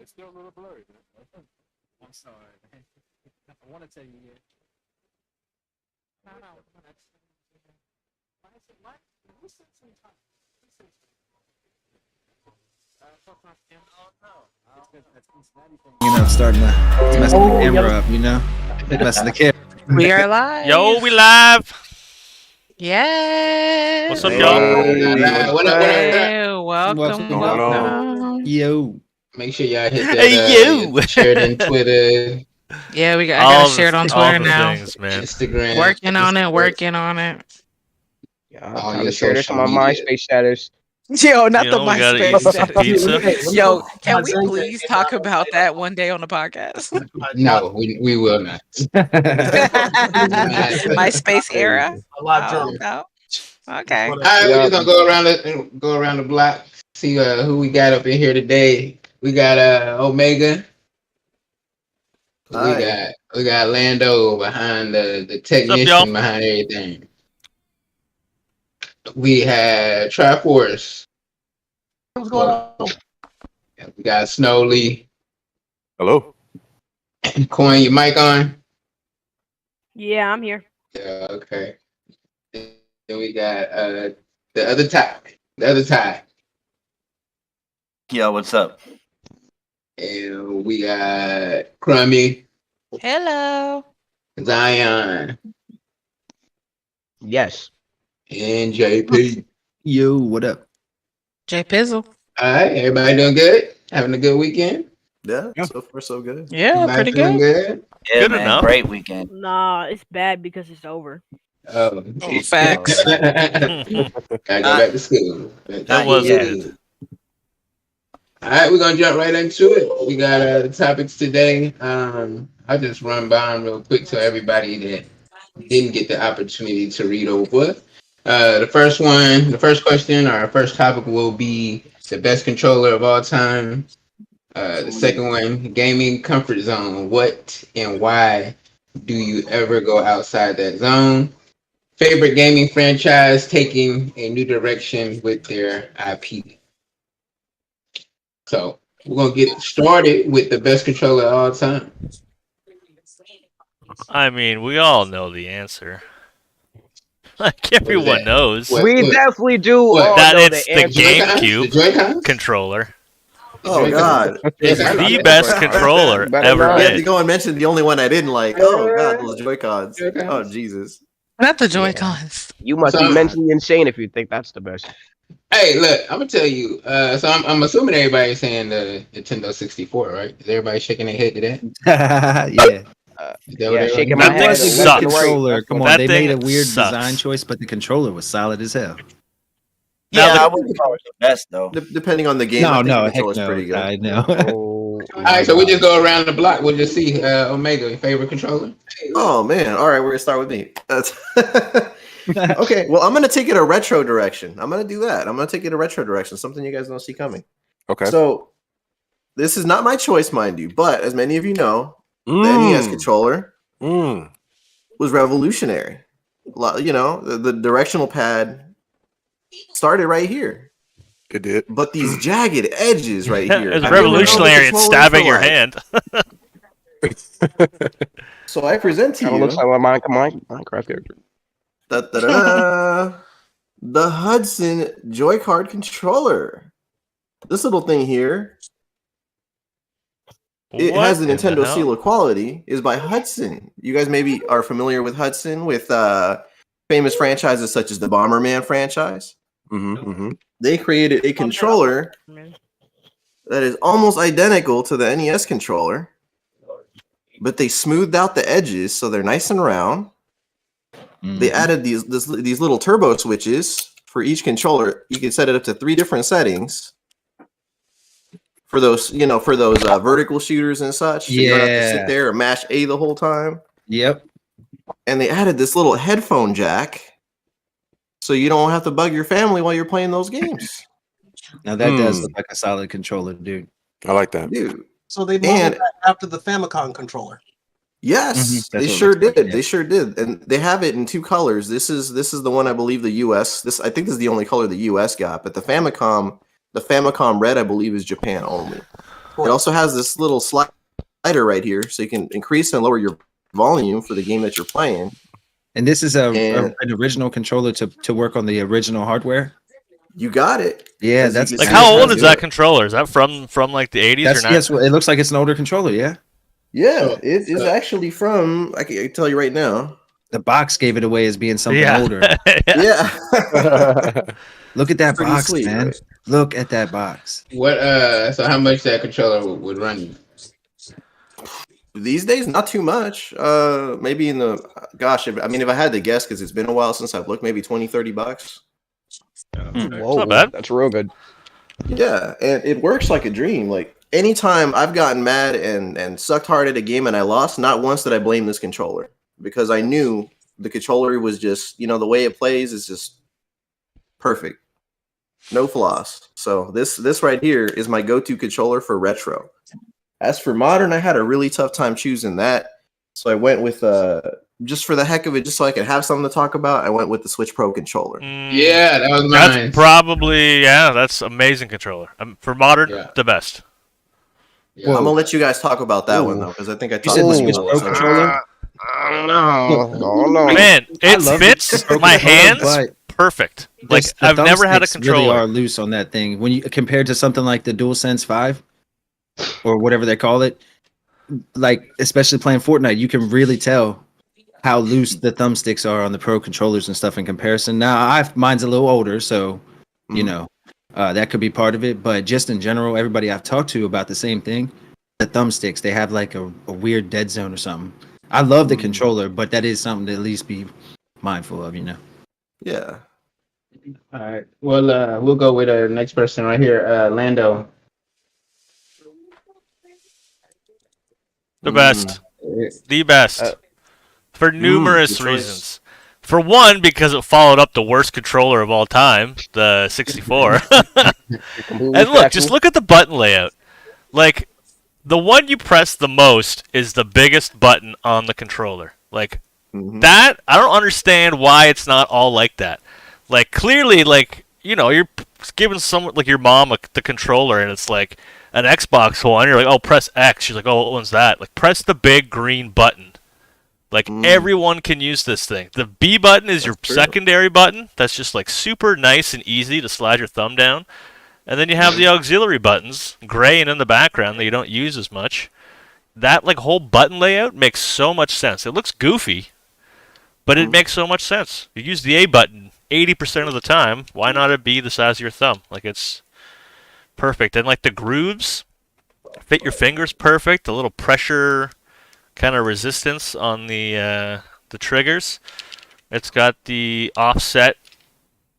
It's still a little blurry, man. I'm sorry, man. I want to tell you, yeah. No, no, why is it what? Who said some time? Who said starting to mess the camera up, messing the camera. We are live. Yo, we live. Yes. What's up, y'all? What up? Hey, welcome. Yo. Make sure y'all hit that Hey, you. share it on Twitter, Yeah, I gotta share it on all Twitter the now. things, man. Instagram. Working on it. Yeah, All I'm your share this on my social media. MySpace status. Yo, not You the know, we gotta eat MySpace some status. pizza. Yo, can we please talk about that one day on the podcast? No, we will not. MySpace era. Oh, no. Okay. All right, we're just gonna go around the block. See who we got up in here today. We got Omega. We got Lando behind the technician y'all? behind everything. We had Triforce. What's going on? We got Snowly. Hello. Coin, your mic on? Yeah, I'm here. Yeah, okay. Then we got the other tie. Yo, what's up? And we got Crummy, Hello. Zion, Yes. and JP. Yo, what up? J Pizzle. All right, everybody doing good? Having a good weekend? Yeah, so far so good. Yeah, Everybody pretty feeling good. Yeah, Good man, enough. great weekend. Nah, it's bad because it's over. Oh, Facts. Gotta go back to school. That was good. All right, we're gonna jump right into it. We got the topics today. I'll just run by them real quick so everybody that didn't get the opportunity to read over. The first question, our first topic will be the best controller of all time. The second one, gaming comfort zone. What and why do you ever go outside that zone? Favorite gaming franchise taking a new direction with their IP. So we're gonna get started with the best controller of all time. I mean, we all know the answer. Like everyone that? knows What? We definitely do What? all that know it's the the answer. GameCube The Joy-Cons? controller. Oh God. It's Yeah, the best controller Better ever not. You have to made. go and mention the only one I didn't like. Oh God, those Joy-Cons. Oh Jesus. Not the Joy-Cons. You must be mentally insane if you think that's the best. Hey, look, I'm gonna tell you. So I'm assuming everybody's saying the Nintendo 64, right? Is everybody shaking their head to that? Yeah. Is that what everybody- shaking That my thing head. sucks. left and right. Controller. Come on, That they thing made a weird sucks. design choice, but the controller was solid as hell. Yeah, Now I wouldn't call it the best though. Depending on the game, I think the Heck controller's no. pretty good. I know. Oh, All right, so we just go around the block. We'll just see Omega, your favorite controller. Oh man. All right, we're gonna start with me. That's okay. Well, I'm gonna take it a retro direction. I'm gonna do that. I'm gonna take it a retro direction, something you guys don't see coming. Okay. So this is not my choice, mind you, but as many of you know, the NES controller was revolutionary. You know, the directional pad started right here. It did. But these jagged edges right here. It's I didn't know revolutionary. the It's controllers stabbing were your like. hand. So I present to kind of you looks like my Minecraft character. the Hudson Joy-Card controller. This little thing here, it has the What in Nintendo hell? seal of quality, is by Hudson. You guys maybe are familiar with Hudson, with famous franchises such as the Bomberman franchise. They created a controller that is almost identical to the NES controller, but they smoothed out the edges so they're nice and round. They added these little turbo switches for each controller. You can set it up to 3 different settings for those, vertical shooters and such. So you don't have to sit there and mash A the whole time. Yep. And they added this little headphone jack so you don't have to bug your family while you're playing those games. Now that does look like a solid controller, dude. I like that. Dude. So they modeled that after the Famicom controller. Yes, they sure did. They sure did, and they have it in 2 colors. This is the one I believe the U.S. I think this is the only color the U.S. got. But the Famicom Red, I believe, is Japan only. It also has this little slider right here, so you can increase and lower your volume for the game that you're playing. And this is an original controller to work on the original hardware. You got it. Yeah, that's like how old is that controller? Is that from like the 80s or not? Yes, it looks like it's an older controller. Yeah. Yeah, it is actually from. I can tell you right now. The box gave it away as being something older. Yeah. Look at that Pretty box, sweet, man. right? Look at that box. What? So how much that controller would run you? These days, not too much. Maybe in the if I had to guess, because it's been a while since I've looked, maybe $20-$30. Whoa, not bad. That's real good. Yeah, and it works like a dream. Like anytime I've gotten mad and sucked hard at a game and I lost, not once did I blame this controller, because I knew the controller was just, the way it plays is just perfect. No flaws. So this right here is my go-to controller for retro. As for modern, I had a really tough time choosing that. So I went with just for the heck of it, just so I could have something to talk about, I went with the Switch Pro controller. Yeah, that was mine. That's probably that's amazing controller. For modern, the best. Yeah. I'm gonna let you guys talk about that one though, because I think I talked said the about Switch it. Pro controller? No. Man, it fits the Pro my controller, hands but perfect. Like the I've never had a thumbsticks really controller. are loose on that thing when you compared to something like the DualSense 5 or whatever they call it. Like especially playing Fortnite, you can really tell how loose the thumbsticks are on the Pro controllers and stuff in comparison. Now, mine's a little older, so that could be part of it. But just in general, everybody I've talked to about the same thing. The thumbsticks, they have like a weird dead zone or something. I love the controller, but that is something to at least be mindful of, Yeah. All right. Well, we'll go with the next person right here, Lando. The best. The best. For numerous reasons. For one, because it followed up the worst controller of all time, the 64. And look at the button layout. Like, the one you press the most is the biggest button on the controller. Like, that, I don't understand why it's not all like that. Like, clearly, like, you're giving someone, like your mom, the controller, and it's like an Xbox one. You're like, oh, press X. She's like, oh, what one's that? Like, press the big green button. Like, everyone can use this thing. The B button is your secondary button. That's just, like, super nice and easy to slide your thumb down. And then you have the auxiliary buttons, gray and in the background, that you don't use as much. That, like, whole button layout makes so much sense. It looks goofy, but it makes so much sense. You use the A button 80% of the time. Why not it be the size of your thumb? Like, it's perfect. And, like, the grooves fit your fingers perfect. The little pressure kind of resistance on the triggers. It's got the offset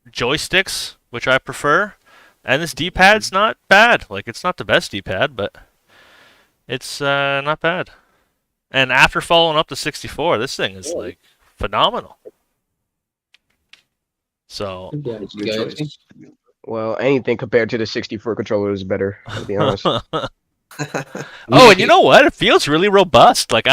joysticks, which I prefer. And this D-pad's not bad. Like, it's not the best D-pad, but it's not bad. And after following up the 64, this thing is, like, phenomenal. So, Well, anything compared to the 64 controller is better, to be honest. oh, and you know what? It feels really robust. Like,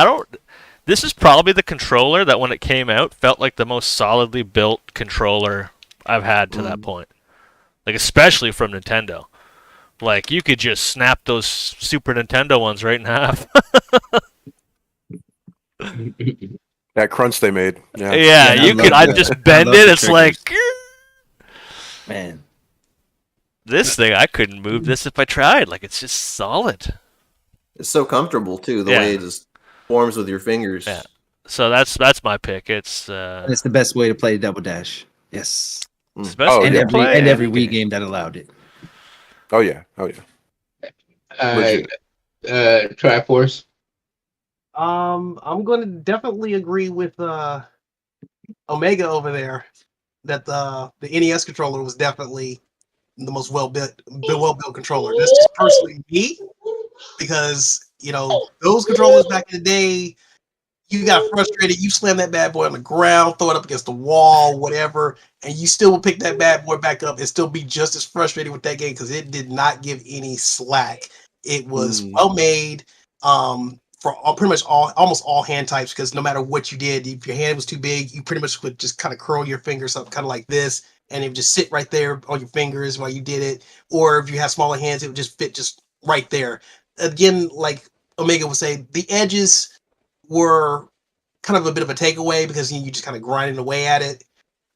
this is probably the controller that when it came out felt like the most solidly built controller I've had to that point. Like, especially from Nintendo. Like, you could just snap those Super Nintendo ones right in half. That crunch they made. Yeah, yeah, I'd just bend it. It's like, man. This thing, I couldn't move this if I tried. Like, it's just solid. It's so comfortable too, the way it just forms with your fingers. Yeah. So that's my pick. It's the best way to play Double Dash. Yes. It's the best way to play. And every Wii game that allowed it. Oh yeah. Triforce. I'm going to definitely agree with Omega over there that the NES controller was definitely the most well-built controller. That's just personally me, because those controllers back in the day, you got frustrated, you slam that bad boy on the ground, throw it up against the wall, whatever, and you still will pick that bad boy back up and still be just as frustrated with that game because it did not give any slack. It was well made for almost all hand types, because no matter what you did, if your hand was too big, you pretty much would just kind of curl your fingers up kind of like this, and it would just sit right there on your fingers while you did it. Or if you have smaller hands, it would just fit just right there. again, like Omega would say, the edges were kind of a bit of a takeaway because you just kind of grinding away at it.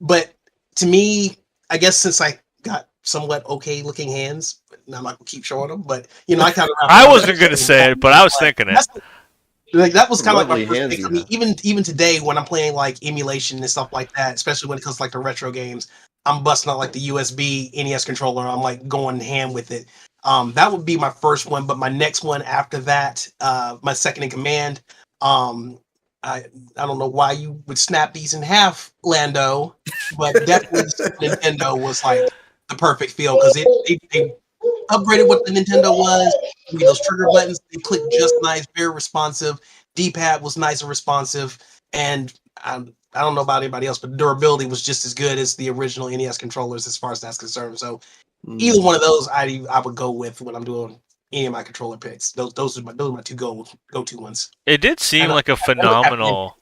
But to me, I guess since I got somewhat okay looking hands, I'm not gonna keep showing them, but I kind of I wasn't gonna say it, but I was thinking it. Like that was kind of like my Lovely first hands pick. I you mean, even today when I'm playing like emulation and stuff like that, especially when it comes to like the retro games, I'm busting out like the USB NES controller. I'm like going ham with it. That would be my first one, but my next one after that, my second in command. I don't know why you would snap these in half, Lando, but definitely Nintendo was like the perfect feel because they upgraded what the Nintendo was. I mean, those trigger buttons, they clicked just nice, very responsive. D-pad was nice and responsive, and I don't know about anybody else, but durability was just as good as the original NES controllers as far as that's concerned. So either one of those, I would go with when I'm doing any of my controller picks. Those are my two go-to ones. It did seem like a phenomenal.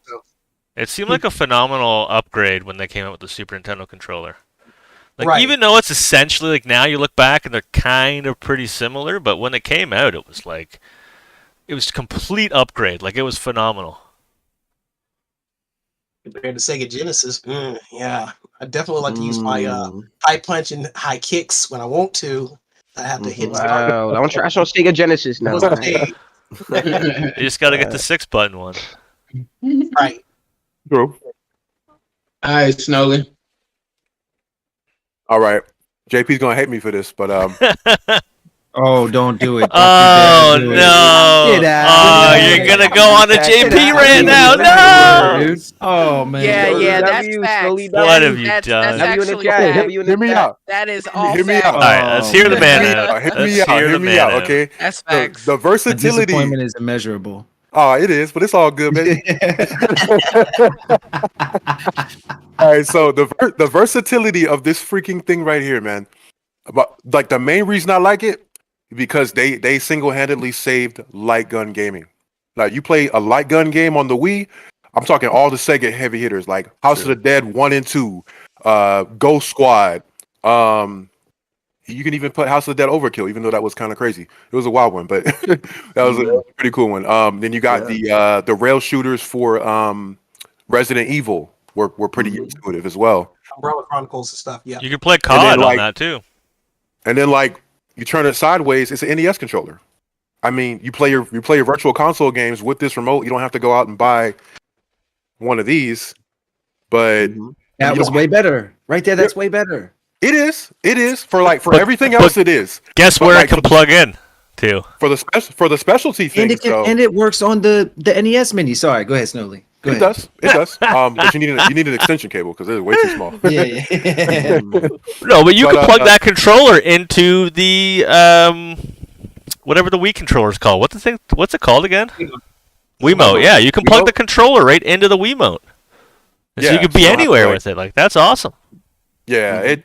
It seemed like a phenomenal upgrade when they came out with the Super Nintendo controller. Like Right. even though it's essentially like now you look back and they're kind of pretty similar, but when it came out, it was like it was complete upgrade. Like it was phenomenal. Compared to Sega Genesis, yeah, I definitely like to use my high punch and high kicks when I want to. I have to hit. Wow, don't trash on Sega Genesis now. You just got to get the 6-button one. Right. True. All right, Snowden. All right. JP's gonna hate me for this, but Oh, don't do it. Oh Don't you dare do it. no! Get out. Oh, you're gonna go on a JP rant now? No! Dude. Oh man. Yeah, that's W, facts. slowly What have you That's done? W in the actually chat. fact. W in the hear me chat. out. That is all Hear me facts. out. All right, let's hear the man Hear me out. out. Hear Let's me out. hear Hear the me man out. out. Okay. That's facts. The The versatility. disappointment is immeasurable. Oh, it is, but it's all good, man. All right, so the versatility of this freaking thing right here, man. But like the main reason I like it because they single-handedly saved light gun gaming. Like you play a light gun game on the Wii, I'm talking all the Sega heavy hitters like House of the Dead 1 and 2, Ghost Squad. You can even put House of the Dead Overkill, even though that was kind of crazy. It was a wild one, but that was a pretty cool one. Then you got the rail shooters for Resident Evil were pretty intuitive as well. Umbrella Chronicles and stuff. Yeah. You can play COD like- on that too. And then like you turn it sideways, it's an NES controller. I mean, you play your virtual console games with this remote. You don't have to go out and buy one of these. But That was way better. Right there, that's way better. It is for everything else. It is. Guess But where like, it can plug in to? for the specialty And things. and it works on the NES mini. Sorry, go ahead, Snowly. Go It ahead. does. But you need an extension cable because it's way too small. Yeah. No, but you But, can plug that controller into the whatever the Wii controller is called. What's it called again? Wiimote. Yeah, you can plug the controller right into the Wiimote. So you can be anywhere with it. Like that's awesome. Yeah, it.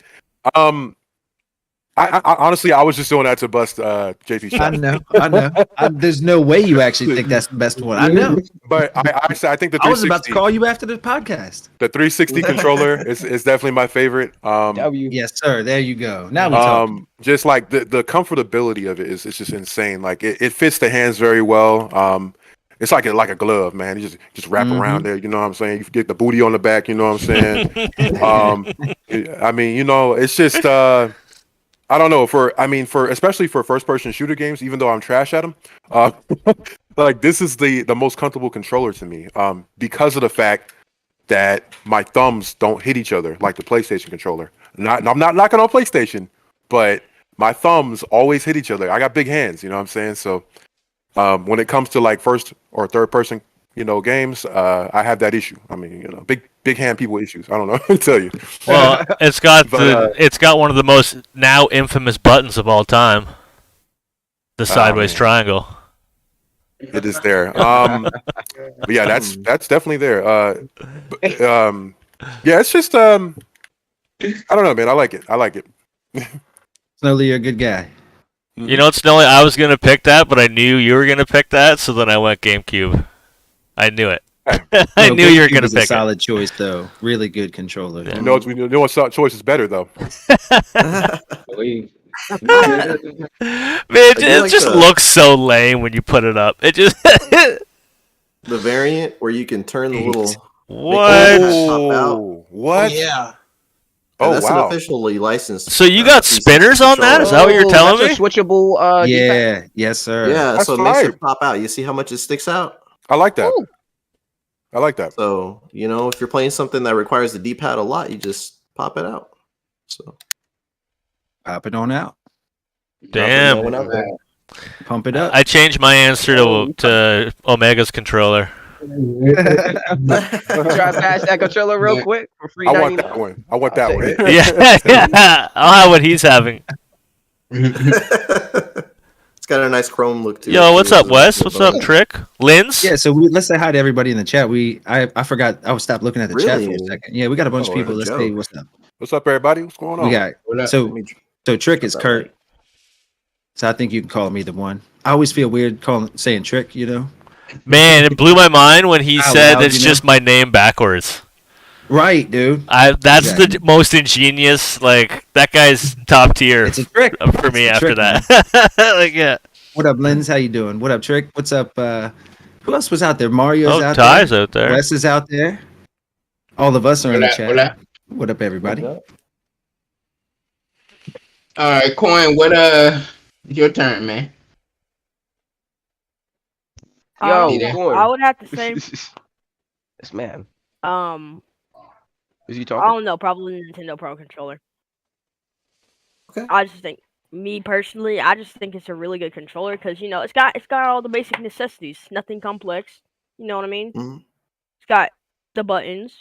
I honestly, I was just doing that to bust JP shot. I know. There's no way you actually think that's the best one. I know. But I think the 360, I was about to call you after the podcast. the 360 controller is definitely my favorite. Yes, sir. There you go. Now we talk. Just like the comfortability of it is just insane. Like it fits the hands very well. It's like a glove, man. You just wrap around there. You know what I'm saying? You get the booty on the back. You know what I'm saying? I mean, it's just. I don't know for especially for first person shooter games, even though I'm trash at them, like this is the most comfortable controller to me, because of the fact that my thumbs don't hit each other like the PlayStation controller. I'm not knocking on PlayStation, but my thumbs always hit each other. I got big hands, you know what I'm saying? So when it comes to like first or third person, games, I have that issue. I mean, big hand people issues. I don't know what to tell you. Well, it's got one of the most now infamous buttons of all time. The sideways triangle. It is there. But yeah, that's definitely there. Yeah, it's just I don't know, man. I like it. Snowly, you're a good guy. You know what, Snowly? I was gonna pick that, but I knew you were gonna pick that, so then I went GameCube. I knew it. I knew you were gonna pick a solid choice, though. Really good controller. Yeah. You know what choice is better though? it like just the- looks so lame when you put it up. It just The variant where you can turn the little what? pop out. What? Oh yeah. Oh, That's wow. an officially licensed. So you got 360 spinners on that? Is that what you're Oh, telling that's me? a switchable. D-pad? Yeah, yes, sir. Yeah, That's so it makes fine. it pop out. You see how much it sticks out? I like that. Ooh. I like that. So, if you're playing something that requires the D-pad a lot, you just pop it out. So Pop it on out. Damn. Going out there. Pump it up. I changed my answer to Omega's controller. Try to pass that controller real quick for free. I want that one. I want that one. Yeah, I'll have what he's having. It's got a nice chrome look to it. Yo, what's too, up, so Wes? it's What's good up, Trick? Linz? Yeah, so let's say hi to everybody in the chat. I forgot. I was stopped looking at the chat for a Really? second. Yeah, we got a bunch of Oh, people. a Let's joke. say what's up. What's up, everybody? What's going on? We got What up? so Trick is Kurt. So I think you can call me the one. I always feel weird saying Trick. Man, it blew my mind when he Out said loud, it's just my name backwards. Right, dude. That's Exactly. the most ingenious. Like that guy's top tier It's a trick. for me It's a after trick, that. Like yeah. What up, Linz? How you doing? What up, Trick? What's up? Who else was out there? Mario's Oh, out Ty's there. out there. Wes is out there. All of us are in the What up, chat. what up? What up, everybody? All right, Coin. Your turn, man. Yo, Yeah. Corn. I would have to say, This man. Is he I talking? don't know, probably Nintendo Pro Controller. Okay. I just think, me personally, I just think it's a really good controller because it's got all the basic necessities, nothing complex. You know what I mean? Mhm. It's got the buttons,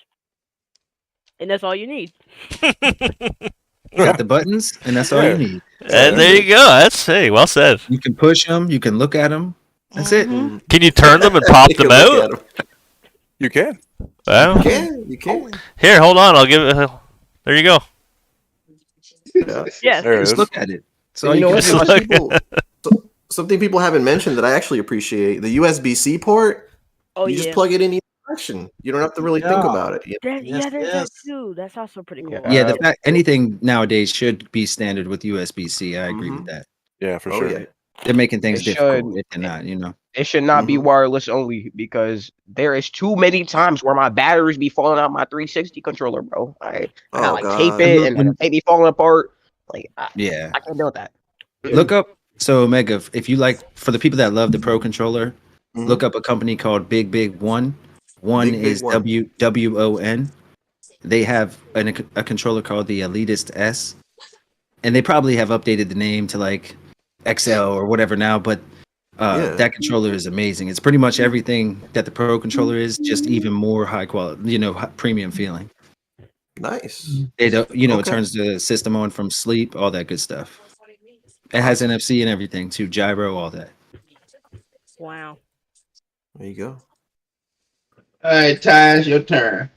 and that's all you need. You got the buttons, and that's all you need. And there you go. That's well said. You can push them. You can look at them. That's it. Can you turn them and pop You them can look out? at 'em. You can. Well, You can. here, hold on. I'll give it. There you go. Yeah. Yes. There it Just is. look at it. So And you you know can what? Just Something people haven't mentioned that I actually appreciate: the USB-C port. Oh You yeah. just plug it in either direction. You don't have to really think Yeah. about it. There's that yes. too. That's also pretty cool. Yeah, the fact anything nowadays should be standard with USB-C. I agree with that. Yeah, for Oh sure. yeah. They're making things It difficult should. if they're not. It should not be Mhm. wireless only because there is too many times where my batteries be falling out my 360 controller, bro. I gotta Oh like tape god. it and then it be falling apart. Like Yeah. I can't deal with that. Look up. So Omega, if you like, for the people that love the Pro controller, Mhm. look up a company called Big One. One Big Big is One. WON. They have a controller called the Elitist S, and they probably have updated the name to like XL or whatever now. But Yeah. that controller is amazing. It's pretty much everything that the Pro controller is, just even more high quality. Premium feeling. Nice. It it Okay. turns the system on from sleep, all that good stuff. It has NFC and everything too, gyro, all that. Wow. There you go. All right, Ty, your turn.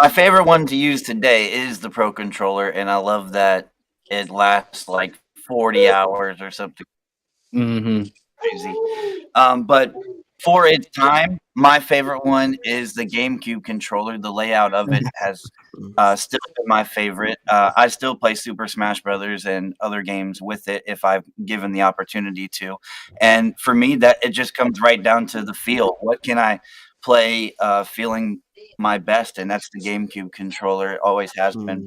My favorite one to use today is the Pro Controller, and I love that it lasts like 40 hours or something Mm-hmm. crazy. But for its time, my favorite one is the GameCube controller. The layout of it has still been my favorite. I still play Super Smash Brothers and other games with it if I've given the opportunity to. And for me, that it just comes right down to the feel. What can I play feeling my best? And that's the GameCube controller. It always has been.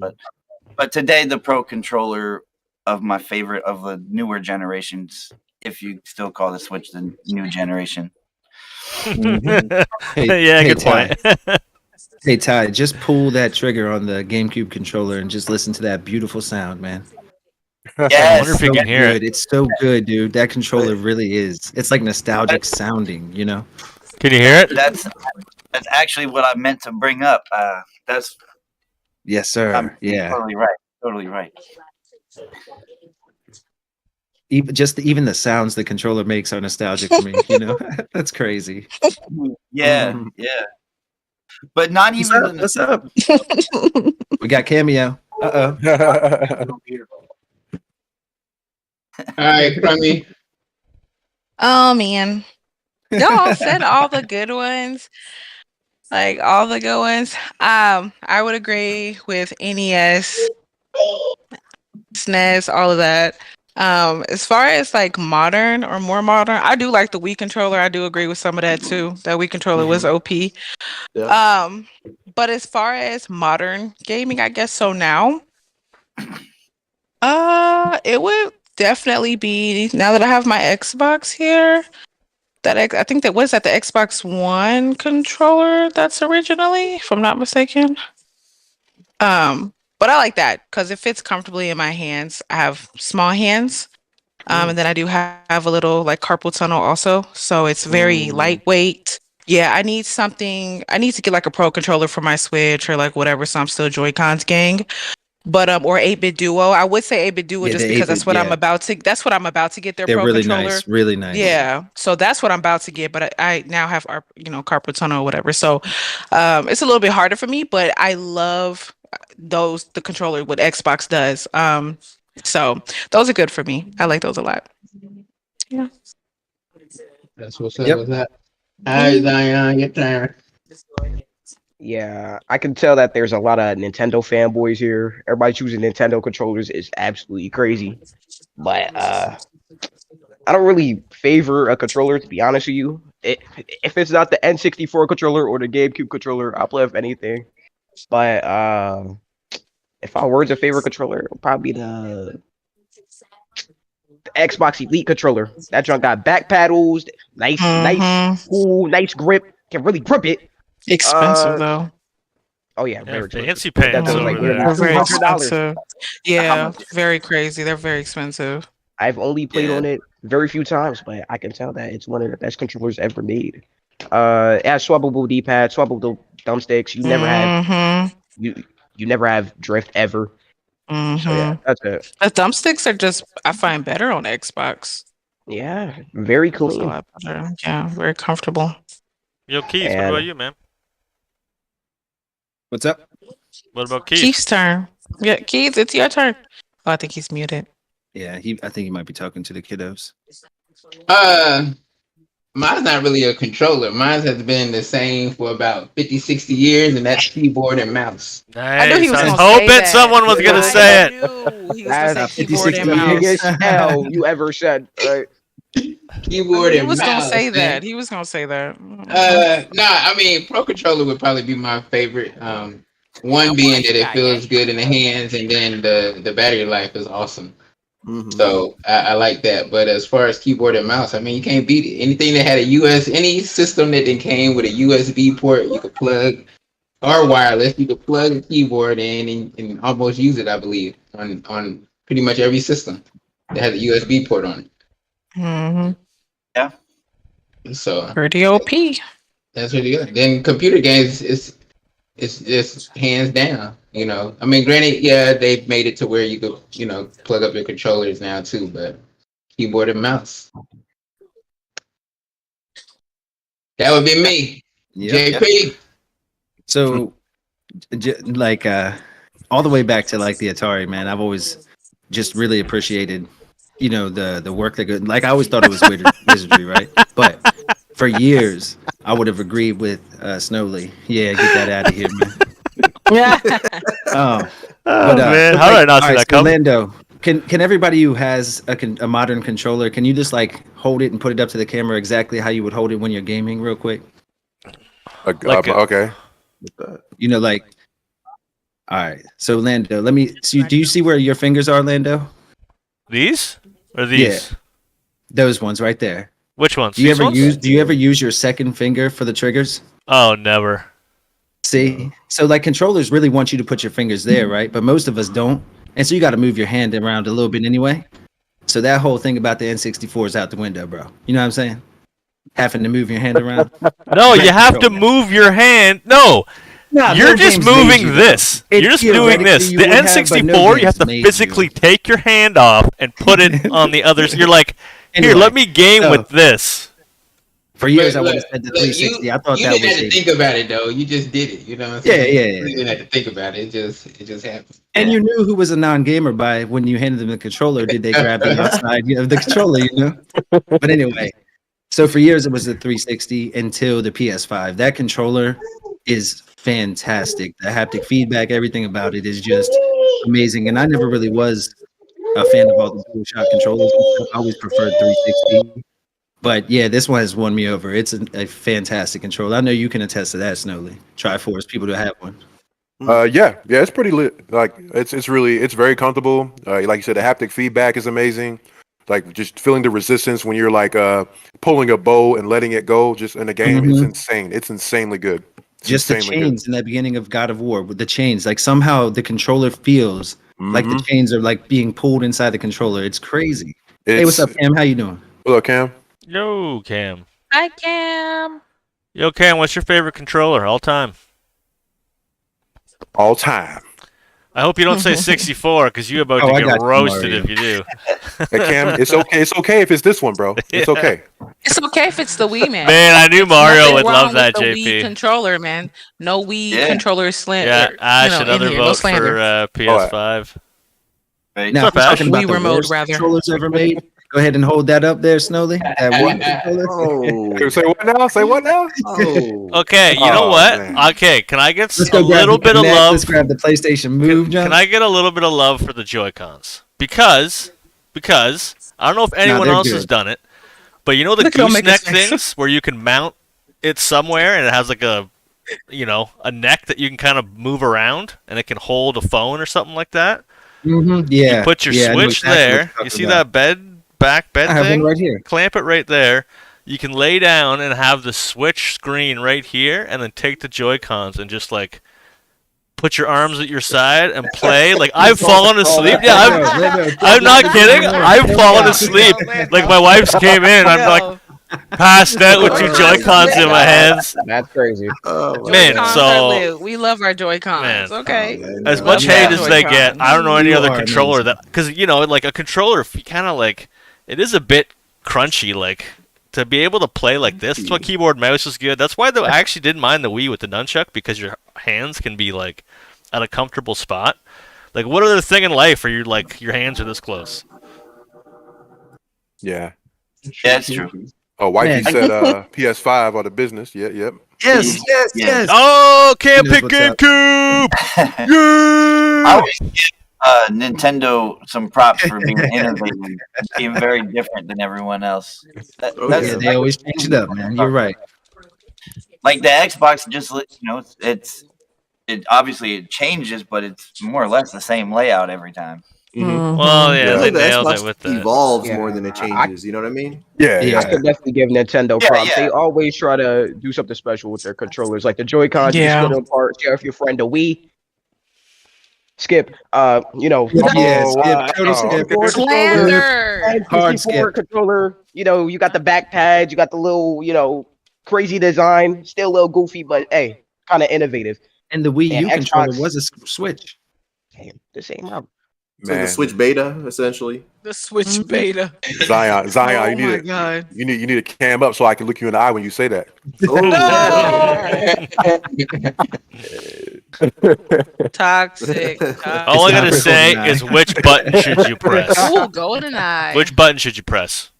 But today, the Pro Controller of my favorite of the newer generations, if you still call the Switch the new generation. Yeah, good point. Hey Ty, just pull that trigger on the GameCube controller and just listen to that beautiful sound, man. I wonder if you So can hear good. it. It's so good, dude. That controller really is. It's like nostalgic sounding, Can you hear it? That's actually what I meant to bring up. That's Yes, sir. I'm Yeah. totally right. Totally right. Even the sounds the controller makes are nostalgic for me. That's crazy. Yeah, yeah. But not What's even up? What's up? We got cameo. All right, Crummy. Oh man, y'all said all the good ones. Like all the good ones. I would agree with NES, SNES, all of that. As far as like modern or more modern, I do like the Wii controller. I do agree with some of that too. That Wii controller was OP. Yeah. But as far as modern gaming, I guess so now, it would definitely be now that I have my Xbox here. I think that was at the Xbox One controller that's originally, if I'm not mistaken. But I like that because it fits comfortably in my hands. I have small hands. And then I do have a little like carpal tunnel also. So it's very lightweight. Yeah, I need something. I need to get like a pro controller for my Switch or like whatever. So I'm still Joy-Cons gang. But or 8-bit Duo. I would say 8-bit Duo Yeah, just the because 8-bit, that's what I'm about to get their They're pro really controller. nice, really nice. Yeah. So that's what I'm about to get, but I now have our, carpal tunnel or whatever. So it's a little bit harder for me, but I love the controller what Xbox does. So those are good for me. I like those a lot. Yeah. That's what's up with that. All right, Zion, your turn. Yeah, I can tell that there's a lot of Nintendo fanboys here. Everybody choosing Nintendo controllers is absolutely crazy. But I don't really favor a controller, to be honest with you. If it's not the N64 controller or the GameCube controller, I'll play with anything. But if I were to favor a controller, it would probably be the Xbox Elite controller. That junk got back paddles, nice grip, can really grip it. Expensive though. Oh yeah, very fancy pants over there. They're very $200. expensive. Yeah, very crazy. They're very expensive. I've only played on it very few times, but I can tell that it's one of the best controllers ever made. It has swappable D-pad, swappable thumbsticks. You never have you never have drift ever. So yeah, that's it. The thumbsticks are just I find better on Xbox. Yeah, very It's a clean. lot better. Yeah, very comfortable. Yo, Keith, what And- about you, man? What's up? What about Keith? Keith's turn. Yeah, Keith, it's your turn. Oh, I think he's muted. Yeah, I think he might be talking to the kiddos. Mine's not really a controller. Mine has been the same for about 50, 60 years, and that's keyboard and mouse. Nice. I knew he was I was gonna say hoping that. someone was gonna say it. He was That's gonna say 50, keyboard 60 and the mouse. biggest L you ever said. Right? Keyboard He and was gonna mouse. say man. that. He was gonna say that. I mean, Pro Controller would probably be my favorite. One being that it feels good in the hands, and then the battery life is awesome. So I like that. But as far as keyboard and mouse, I mean, you can't beat it. Anything that had any system that then came with a USB port, you could plug, or wireless, you could plug a keyboard in and almost use it, I believe, on pretty much every system that has a USB port on it. Yeah. So Pretty OP. that's really good. Then computer games it's just hands down. I mean, granted, yeah, they've made it to where you could, plug up your controllers now too, but keyboard and mouse. That would be me, Yep. JP. So, like, all the way back to like the Atari, man. I've always just really appreciated, the work that like I always thought it was wizardry, right? But for years, I would have agreed with Snowly. Yeah, get that out of here, man. Yeah. Man, how did I not see that coming? Orlando, can everybody who has a modern controller, can you just like hold it and put it up to the camera exactly how you would hold it when you're gaming, real quick? Okay. Like, all right. So, Lando, let me see. Do you see where your fingers are, Lando? These or these? Yeah, those ones right there. Which ones? Do you These ever ones? Do you ever use your second finger for the triggers? Oh, never. See, so like controllers really want you to put your fingers there, right? But most of us don't, and so you got to move your hand around a little bit anyway. So that whole thing about the N64 is out the window, bro. You know what I'm saying? Having to move your hand around. No, you have to move your hand. No, you're just moving this. You're just doing this. The N64, you have to physically take your hand off and put it on the other. You're like, here, let me game with this. For years, I would have said the 360. I thought you that didn't was have to think about it though. You just did it. You know what I'm Yeah. saying? You didn't have to think about it. It just happened. And you knew who was a non-gamer by when you handed them the controller. Did they grab the outside of the controller? But anyway, so for years it was the 360 until the PS5. That controller is fantastic. The haptic feedback, everything about it is just amazing. And I never really was a fan of all the DualShock controllers and stuff. I always preferred 360. But yeah, this one has won me over. It's a fantastic controller. I know you can attest to that, Snowly. Triforce, people that have one. Yeah, it's pretty lit. Like it's very comfortable. Like you said, the haptic feedback is amazing. Like just feeling the resistance when you're like pulling a bow and letting it go just in a game. It's insane. It's insanely good. It's Just the chains in that beginning of God of War with the chains, like somehow the controller feels like the chains are like being pulled inside the controller. It's crazy. Hey, what's up, Cam? How you doing? Hello, Cam. Yo, Cam. Hi, Cam. Yo, Cam, what's your favorite controller all time? All time. I hope you don't say 64 because you're about to get roasted if you do. Hey, Cam, it's okay. It's okay if it's this one, bro. It's okay. It's okay if it's the Wii, man. Man, I knew Mario Nothing would wrong love that, with the JP. Wii controller, man. No Wii controller slam. Yeah, Ash, another vote for PS5. Now, talking about Wii the remote, worst rather. controllers ever made. Go ahead and hold that up there, Snowly. That Wii controller. Say what now? Say what now? Okay, you know what? Man. Okay, can I get Let's a go grab little the bit of Kinect. love? Let's grab the PlayStation Move, John. Can I get a little bit of love for the Joy-Cons? Because I don't know if anyone they're else good. has done it, but you know the Look at 'em make us gooseneck face. things where you can mount it somewhere and it has like a neck that you can kind of move around and it can hold a phone or something like that. Yeah. You put your yeah, I know switch exactly what there. you're You talking see about. that back bed I have thing? one right here. Clamp it right there. You can lay down and have the switch screen right here, and then take the Joy-Cons and just like put your arms at your side and play. Like I've fallen asleep. Yeah, I'm not kidding. I've fallen asleep. Like my wife's came in. I'm like passed out with two Joy-Cons in my hands. That's crazy. Man, Joy-Cons so are lit. We love our Joy-Cons. Man. Okay. as much Love hate our as they get, Joy-Cons. I don't know any You other are controller amazing. that because like a controller kind of like it is a bit crunchy. Like to be able to play like this, that's why keyboard mouse is good. That's why I actually didn't mind the Wii with the nunchuck because your hands can be like at a comfortable spot. Like what other thing in life where your hands are this close? Yeah. Yeah, it's true. Oh, wifey Man. said PS5 or the business. Yep. Yes. Oh, can't He knows pick what's up. GameCube. I Yeah. always give Nintendo some props for being innovative, being very different than everyone else. Yeah, they always change it up, man. You're right. Like the Xbox, just it obviously it changes, but it's more or less the same layout every time. Well, yeah, Feels they like the nailed Xbox it with that. evolves Yeah. more than it changes. You know what I mean? Yeah. I could definitely give Nintendo Yeah, props. yeah. They always try to do something special with their controllers, like the Joy-Cons. You Yeah. split them apart. Share with your friend a Wii. Skip, Yeah, Skip, total skip. Slander. Hard 64 skip. controller. You got the back pads. You got the little, crazy design. Still a little goofy, but hey, kind of innovative. And the Wii And U controller Xbox- was a Switch. Damn, the same album. It's like the Man. Switch Beta, essentially. The Switch beta. Zion, Oh you my need god. you need to cam up so I can look you in the eye when you say that. Toxic. All I gotta not say recording is which button should you press? Ooh, golden eye. Which button should you press?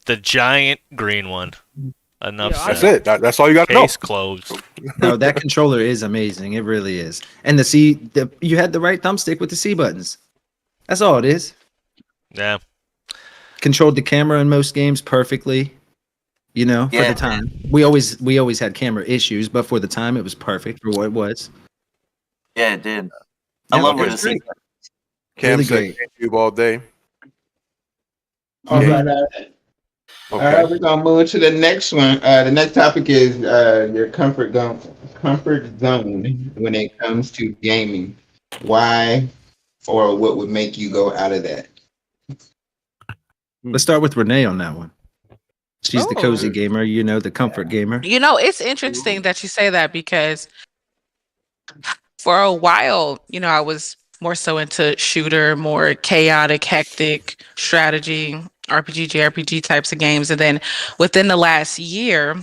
The giant green one. Enough Yeah, said. That's it. That's all you got to know. Case closed. No, that controller is amazing. It really is. And you had the right thumbstick with the C buttons. That's all it is. Yeah. Controlled the camera in most games perfectly. For Yeah. the time. We always had camera issues, but for the time it was perfect for what it was. Yeah, it did. I Yeah, love it where was the great. Cam Really said GameCube all day. All Yeah. right. All Okay. right, we're gonna move to the next one. The next topic is your comfort zone when it comes to gaming. Why or what would make you go out of that? Let's start with Renee on that one. She's the Oh. cozy gamer, the comfort gamer. It's interesting that you say that because for a while, I was more so into shooter, more chaotic, hectic strategy, RPG, JRPG types of games. And then within the last year,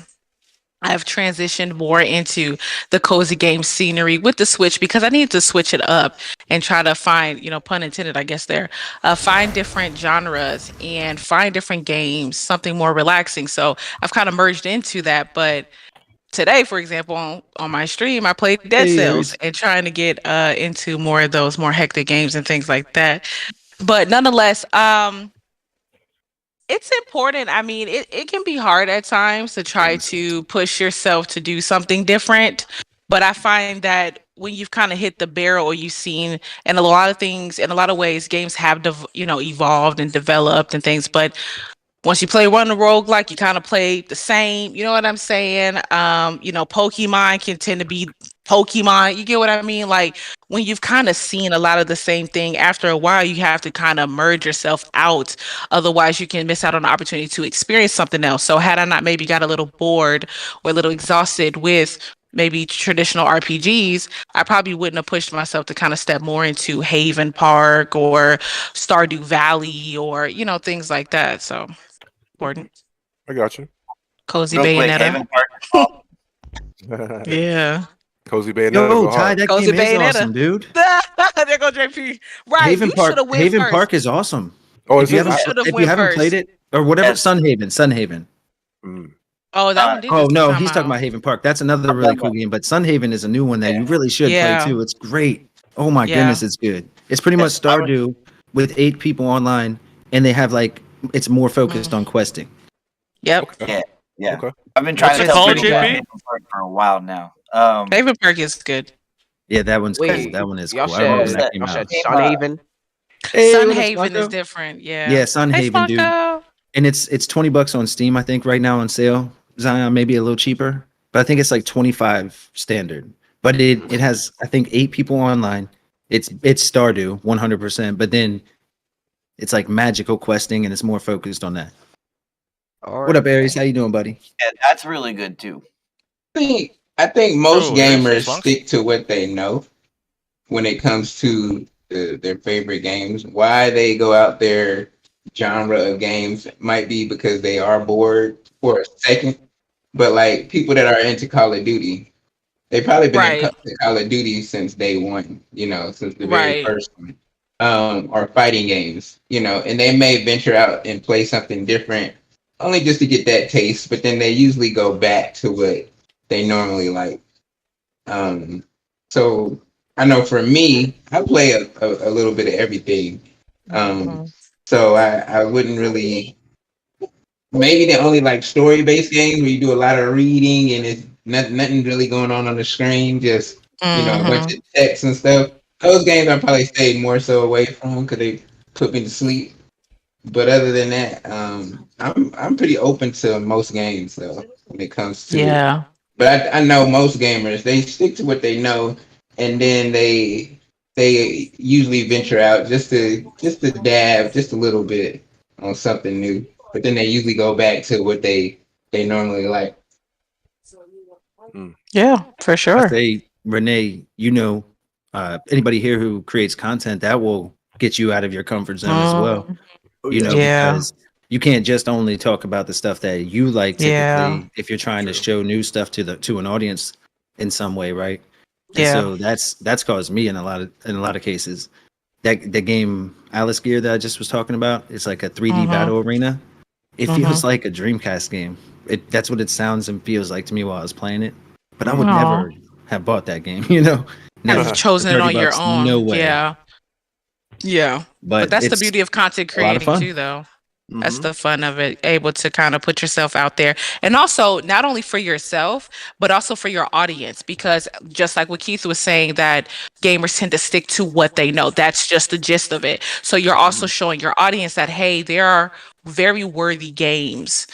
I've transitioned more into the cozy game scenery with the Switch because I need to switch it up and try to find, pun intended, I guess there, find different genres and find different games, something more relaxing. So I've kind of merged into that. But today, for example, on my stream, I played Dead Hey, Cells Aries. and trying to get into more of those more hectic games and things like that. But nonetheless, it's important. I mean, it can be hard at times to try to push yourself to do something different. But I find that when you've kind of hit the barrel or you've seen, and a lot of things, in a lot of ways, games have, evolved and developed and things. But once you play one roguelike, you kind of play the same. You know what I'm saying? Pokemon can tend to be Pokemon. You get what I mean? Like when you've kind of seen a lot of the same thing, after a while, you have to kind of merge yourself out. Otherwise, you can miss out on the opportunity to experience something else. So had I not maybe got a little bored or a little exhausted with maybe traditional RPGs, I probably wouldn't have pushed myself to kind of step more into Haven Park or Stardew Valley or, things like that. So important. I got you. Cozy Real quick, Bayonetta. Haven Park. Yeah. Cozy Bayonetta. Yo, go Ty, hard. that Cozy game is Bayonetta. awesome, dude. There go JP. Right, Haven you Park. should have went Haven first. Park is awesome. Oh, If is you it? haven't, should've if went you haven't first. played it or whatever, Yes. Sunhaven. Mm. Oh, that one did Oh just no, come he's talking out. about Haven Park. That's another really cool game. But Sunhaven is a new one that you really should Yeah. play too. It's great. Oh my Yeah. goodness, it's good. It's pretty much Yes, I would- Stardew with 8 people online, and they have it's more focused on questing. Yep. Yeah, yeah. Okay. I've been trying What's to it tell called, people about JP? Haven Park for a while now. Haven Park is good. Yeah, that one's cool. Wait, That one is y'all cool. I remember when said that came y'all out. said Sunhaven. Hey, Sun what up, Haven is Sparko? different. Yeah. Yeah, Hey, Sunhaven, dude. Sparko. And it's $20 on Steam, I think, right now on sale. Zion maybe a little cheaper, but I think it's like 25 standard. But it has, I think, 8 people online. It's Stardew 100%, but then it's like magical questing and it's more focused on that. What up, Aries? How you doing, buddy? Yeah, that's really good too. I think most Oh, there's gamers Flunks. stick to what they know when it comes to their favorite games. Why they go out their genre of games might be because they are bored for a second. But like people that are into Call of Duty, they've probably been Right. into Call of Duty since day one, since the very Right. first one. Or fighting games, and they may venture out and play something different only just to get that taste, but then they usually go back to what they normally like. So I know for me, I play a little bit of everything. So I wouldn't really, maybe the only like story-based games where you do a lot of reading and it's nothing really going on the screen, just a bunch of text and stuff. Those games I probably stay more so away from because they put me to sleep. But other than that, I'm pretty open to most games though when it comes to Yeah. But I know most gamers, they stick to what they know, and then they usually venture out just to dab just a little bit on something new. But then they usually go back to what they normally like. Yeah, for I sure. say, Renee, anybody here who creates content that will get you out of your comfort zone as well. Yeah. Because you can't just only talk about the stuff that you like typically Yeah. if you're trying to show new stuff to an audience in some way, right? And Yeah. so that's caused me in a lot of cases. That the game Alice Gear that I just was talking about, it's like a 3D battle arena. It feels like a Dreamcast game. That's what it sounds and feels like to me while I was playing it. But I would Aw. never have bought that game, Have chosen it on your $30, own. no way. Yeah. Yeah. But that's the it's beauty of content a lot of creating fun. too, though. That's the fun of it, able to kind of put yourself out there. And also, not only for yourself, but also for your audience. Because just like what Keith was saying, that gamers tend to stick to what they know. That's just the gist of it. So you're also showing your audience that, hey, there are very worthy games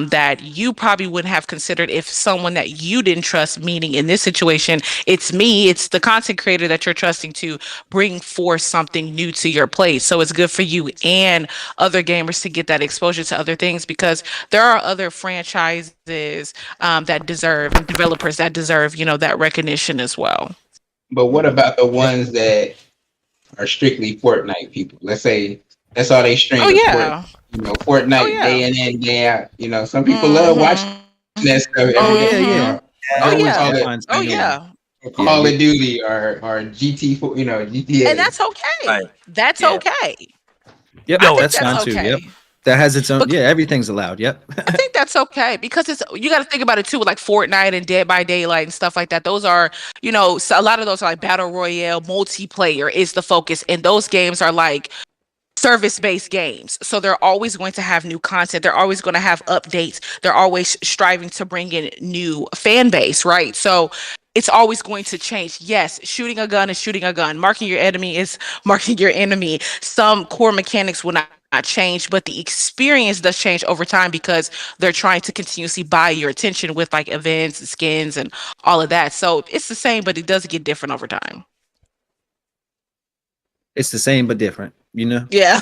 that you probably wouldn't have considered if someone that you didn't trust, meaning in this situation, it's me, it's the content creator that you're trusting to bring forth something new to your plate. So it's good for you and other gamers to get that exposure to other things, because there are other franchises that deserve, and developers that deserve, that recognition as well. But what about the ones that are strictly Fortnite people? Let's say that's all they stream. Oh is yeah. Fortnite Oh, yeah. day in and day out. Some people love watching that stuff every Oh day. yeah. Oh Always yeah. headlines Oh coming in. yeah. Call of Duty or GT4, GTA. And that's okay. Right. That's Yeah. okay. Yep, I think that's fine that's too. okay. Yep. That has its own. Yeah, everything's allowed. Yep. I think that's okay because you got to think about it too, with like Fortnite and Dead by Daylight and stuff like that. Those are, so a lot of those are like battle royale, multiplayer is the focus, and those games are like service-based games. So they're always going to have new content. They're always going to have updates. They're always striving to bring in new fan base, right? So it's always going to change. Yes, shooting a gun is shooting a gun. Marking your enemy is marking your enemy. Some core mechanics will not change, but the experience does change over time because they're trying to continuously buy your attention with like events and skins and all of that. So it's the same, but it does get different over time. It's the same but different, Yeah.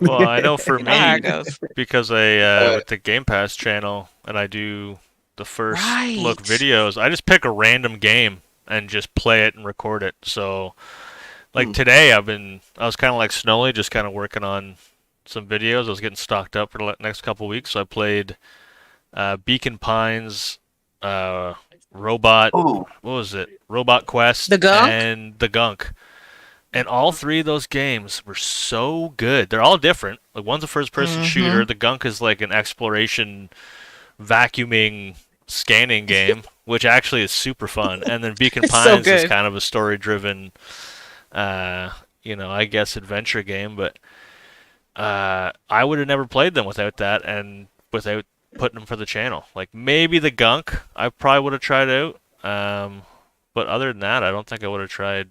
Well, I know for You know how me, it goes. because I with the Game Pass channel and I do the first look Right. videos, I just pick a random game and just play it and record it. So like today I was kind of like Snowly, just kind of working on some videos. I was getting stocked up for the next couple weeks, so I played Beacon Pines, Robot, Ooh. what was it? Robot Quest The Gunk? and The Gunk. And all three of those games were so good. They're all different. Like one's a first-person shooter. The Gunk is like an exploration, vacuuming, scanning game, which actually is super fun. And then Beacon It's so Pines is good. kind of a story-driven, I guess adventure game. But I would have never played them without that and without putting them for the channel. Like maybe the Gunk, I probably would have tried out. But other than that, I don't think I would have tried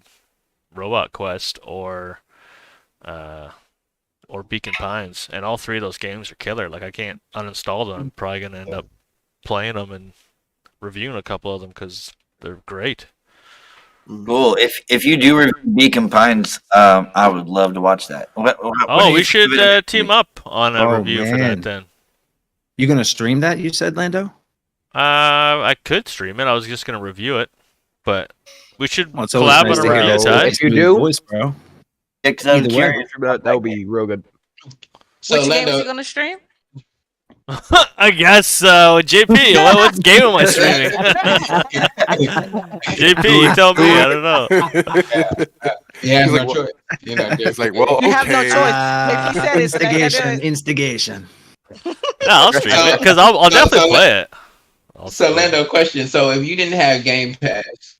Robot Quest or Beacon Pines, and all three of those games are killer. Like I can't uninstall them. I'm probably gonna end up playing them and reviewing a couple of them because they're great. Cool. If you do review Beacon Pines, I would love to watch that. What do you We should give it? team up on a Oh, review for man. that then. You gonna stream that? You said, Lando. I could stream it. I was just gonna review it, but we should Well, it's always collab nice on to a hear review, that Ty. If you do, voice, bro. Yeah, 'cause I'm Either way. curious. that would be real good. So Which game is Lando, you gonna stream? I guess JP. What game am I streaming? JP, you tell me. I don't know. he has He's no like, choice. You know, It's like, well, You have no okay. choice. He said it, so they gotta do it. Instigation. No, I'll stream it because I'll definitely play it. So Lando, question: so if you didn't have Game Pass,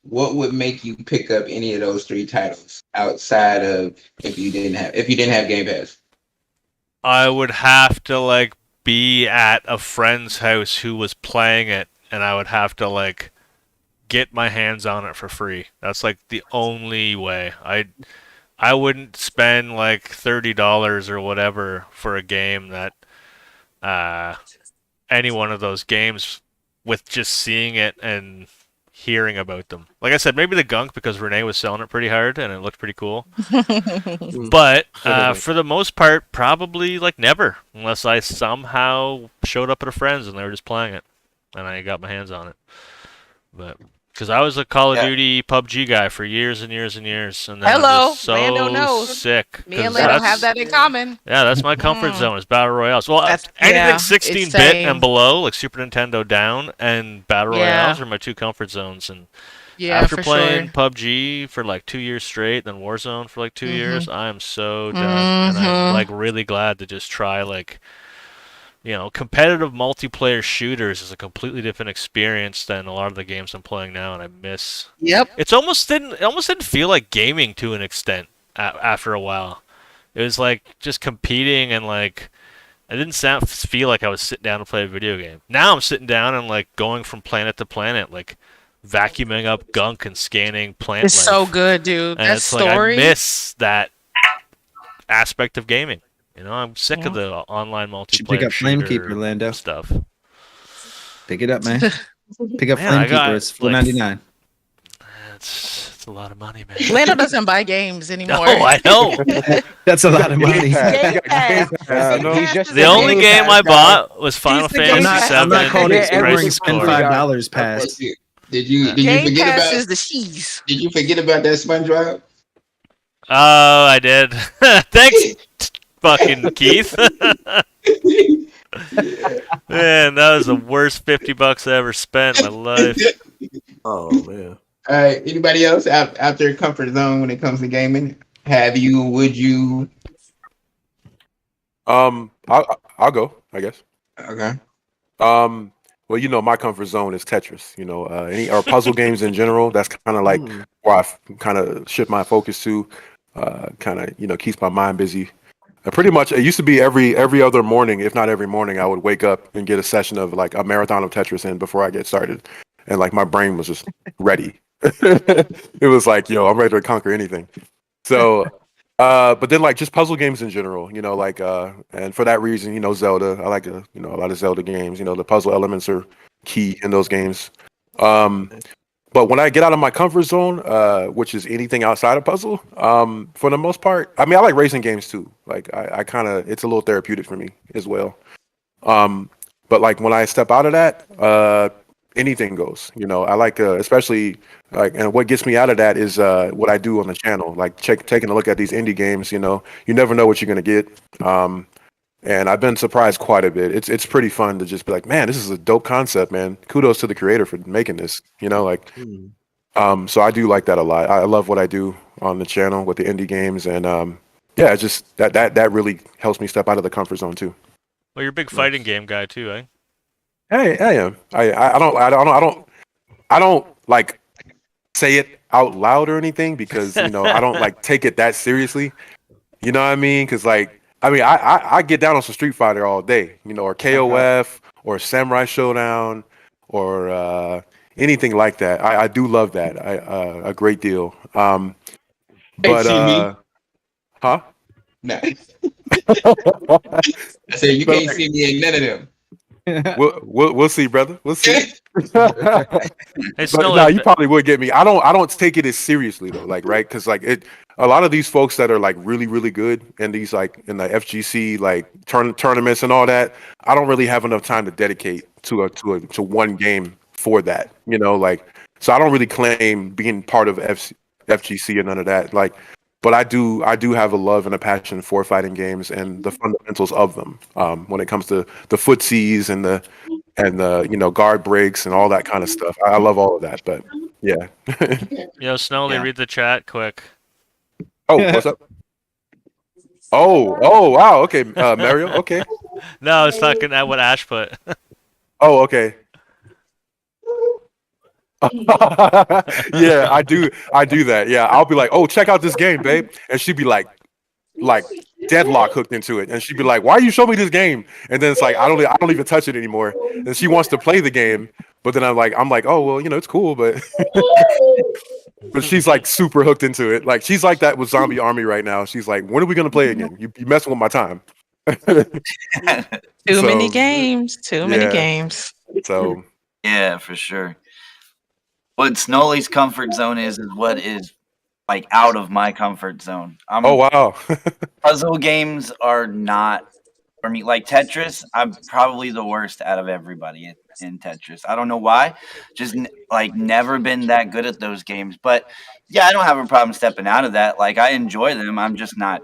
what would make you pick up any of those three titles outside of if you didn't have Game Pass? I would have to like be at a friend's house who was playing it, and I would have to like get my hands on it for free. That's like the only way. I wouldn't spend like $30 or whatever for a game that any one of those games with just seeing it and hearing about them. Like I said, maybe the Gunk because Renee was selling it pretty hard and it looked pretty cool. But for the most part, probably like never, unless I somehow showed up at a friend's and they were just playing it, and I got my hands on it. But because I was a Call of Duty PUBG guy for years and years and years, and then I'm Hello, just so Lando knows. sick. Me and 'cause Lando that's- have that in common. Yeah, that's my comfort zone is battle royales. Well, That's- anything yeah, 16-bit it's same. and below, like Super Nintendo down, and battle Yeah. royales are my two comfort zones. And Yeah, after for playing sure. PUBG for like 2 years straight, then Warzone for like 2 years, I am so done, and Mhm. I'm like really glad to just try like. Competitive multiplayer shooters is a completely different experience than a lot of the games I'm playing now, and I miss. Yep. It almost didn't feel like gaming to an extent after a while. It was like just competing, and like I didn't feel like I was sitting down to play a video game. Now I'm sitting down and like going from planet to planet, like vacuuming up gunk and scanning plant It's life. so good, dude. And That it's like I story. miss that aspect of gaming. I'm sick of the online Should pick multiplayer up Flamekeeper, shooter Lando. stuff. Pick it up, man. Pick up Man, I got, Flamekeeper. It's like, $4.99. It's a lot of money, man. Lando doesn't buy games anymore. No, I know. That's a lot of money. Game Pass. He's just The only game I bought was Final He's the Fantasy Game VII. Pass. I'm not calling it Yeah, boring. Crisis Spend Core. $5 past. Did you Game forget Pass about? is the cheese. Did you forget about that SpongeBob? Oh, I did. Thanks, fucking Keith. Man, that was the worst $50 I ever spent in my life. Oh man. All right. Anybody else after comfort zone when it comes to gaming? Would you I'll go, I guess. Okay. Well, my comfort zone is Tetris. Any or puzzle games in general. That's kind of like where I kind of shift my focus to. Kind of keeps my mind busy. Pretty much, it used to be every other morning, if not every morning, I would wake up and get a session of like a marathon of Tetris in before I get started, and like my brain was just ready. It was like, yo, I'm ready to conquer anything. So, but then like just puzzle games in general, like and for that reason, Zelda. I like a lot of Zelda games. The puzzle elements are key in those games. But when I get out of my comfort zone, which is anything outside of puzzle, for the most part, I mean, I like racing games too. Like I kind of, it's a little therapeutic for me as well. But like when I step out of that, anything goes. I like, especially like, and what gets me out of that is what I do on the channel. Like taking a look at these indie games. You never know what you're gonna get. And I've been surprised quite a bit. It's pretty fun to just be like, man, this is a dope concept, man. Kudos to the creator for making this. So I do like that a lot. I love what I do on the channel with the indie games, and yeah, it's just that really helps me step out of the comfort zone too. Well, you're a big fighting game guy too, eh? Hey, I am. I don't like say it out loud or anything because I don't like take it that seriously. You know what I mean? Because like. I mean, I get down on some Street Fighter all day, or KOF or Samurai Showdown or anything like that. I do love that a great deal. But huh? Nah. I said you can't see me in none of them. We'll see, brother. We'll see. Hey, No, you probably would get me. I don't take it as seriously though, like right, because like a lot of these folks that are like really really good in these like in the FGC like tournaments and all that, I don't really have enough time to dedicate to one game for that. Like so I don't really claim being part of FGC or none of that. Like, but I do have a love and a passion for fighting games and the fundamentals of them. When it comes to the footsies and the guard breaks and all that kind of stuff. I love all of that, but yeah. Snowly, read the chat quick. Oh, what's up? Oh, wow. Okay, Mario. Okay. No, I was talking at what Ash put. Oh, okay. Yeah, I do that. Yeah, I'll be like, oh, check out this game, babe, and she'd be like deadlock hooked into it, and she'd be like, why you show me this game? And then it's like I don't even touch it anymore, and she wants to play the game, but then I'm like, oh well, it's cool, but but she's like super hooked into it. Like she's like that with Zombie Army right now. She's like, when are we gonna play again? You messing with my time. Too many games. Many games. So yeah, for sure. What Snowly's comfort zone is what is like out of my comfort zone. Oh wow. Puzzle games are not for me. Like Tetris, I'm probably the worst out of everybody in Tetris. I don't know why. Just like never been that good at those games. But yeah, I don't have a problem stepping out of that. Like I enjoy them. I'm just not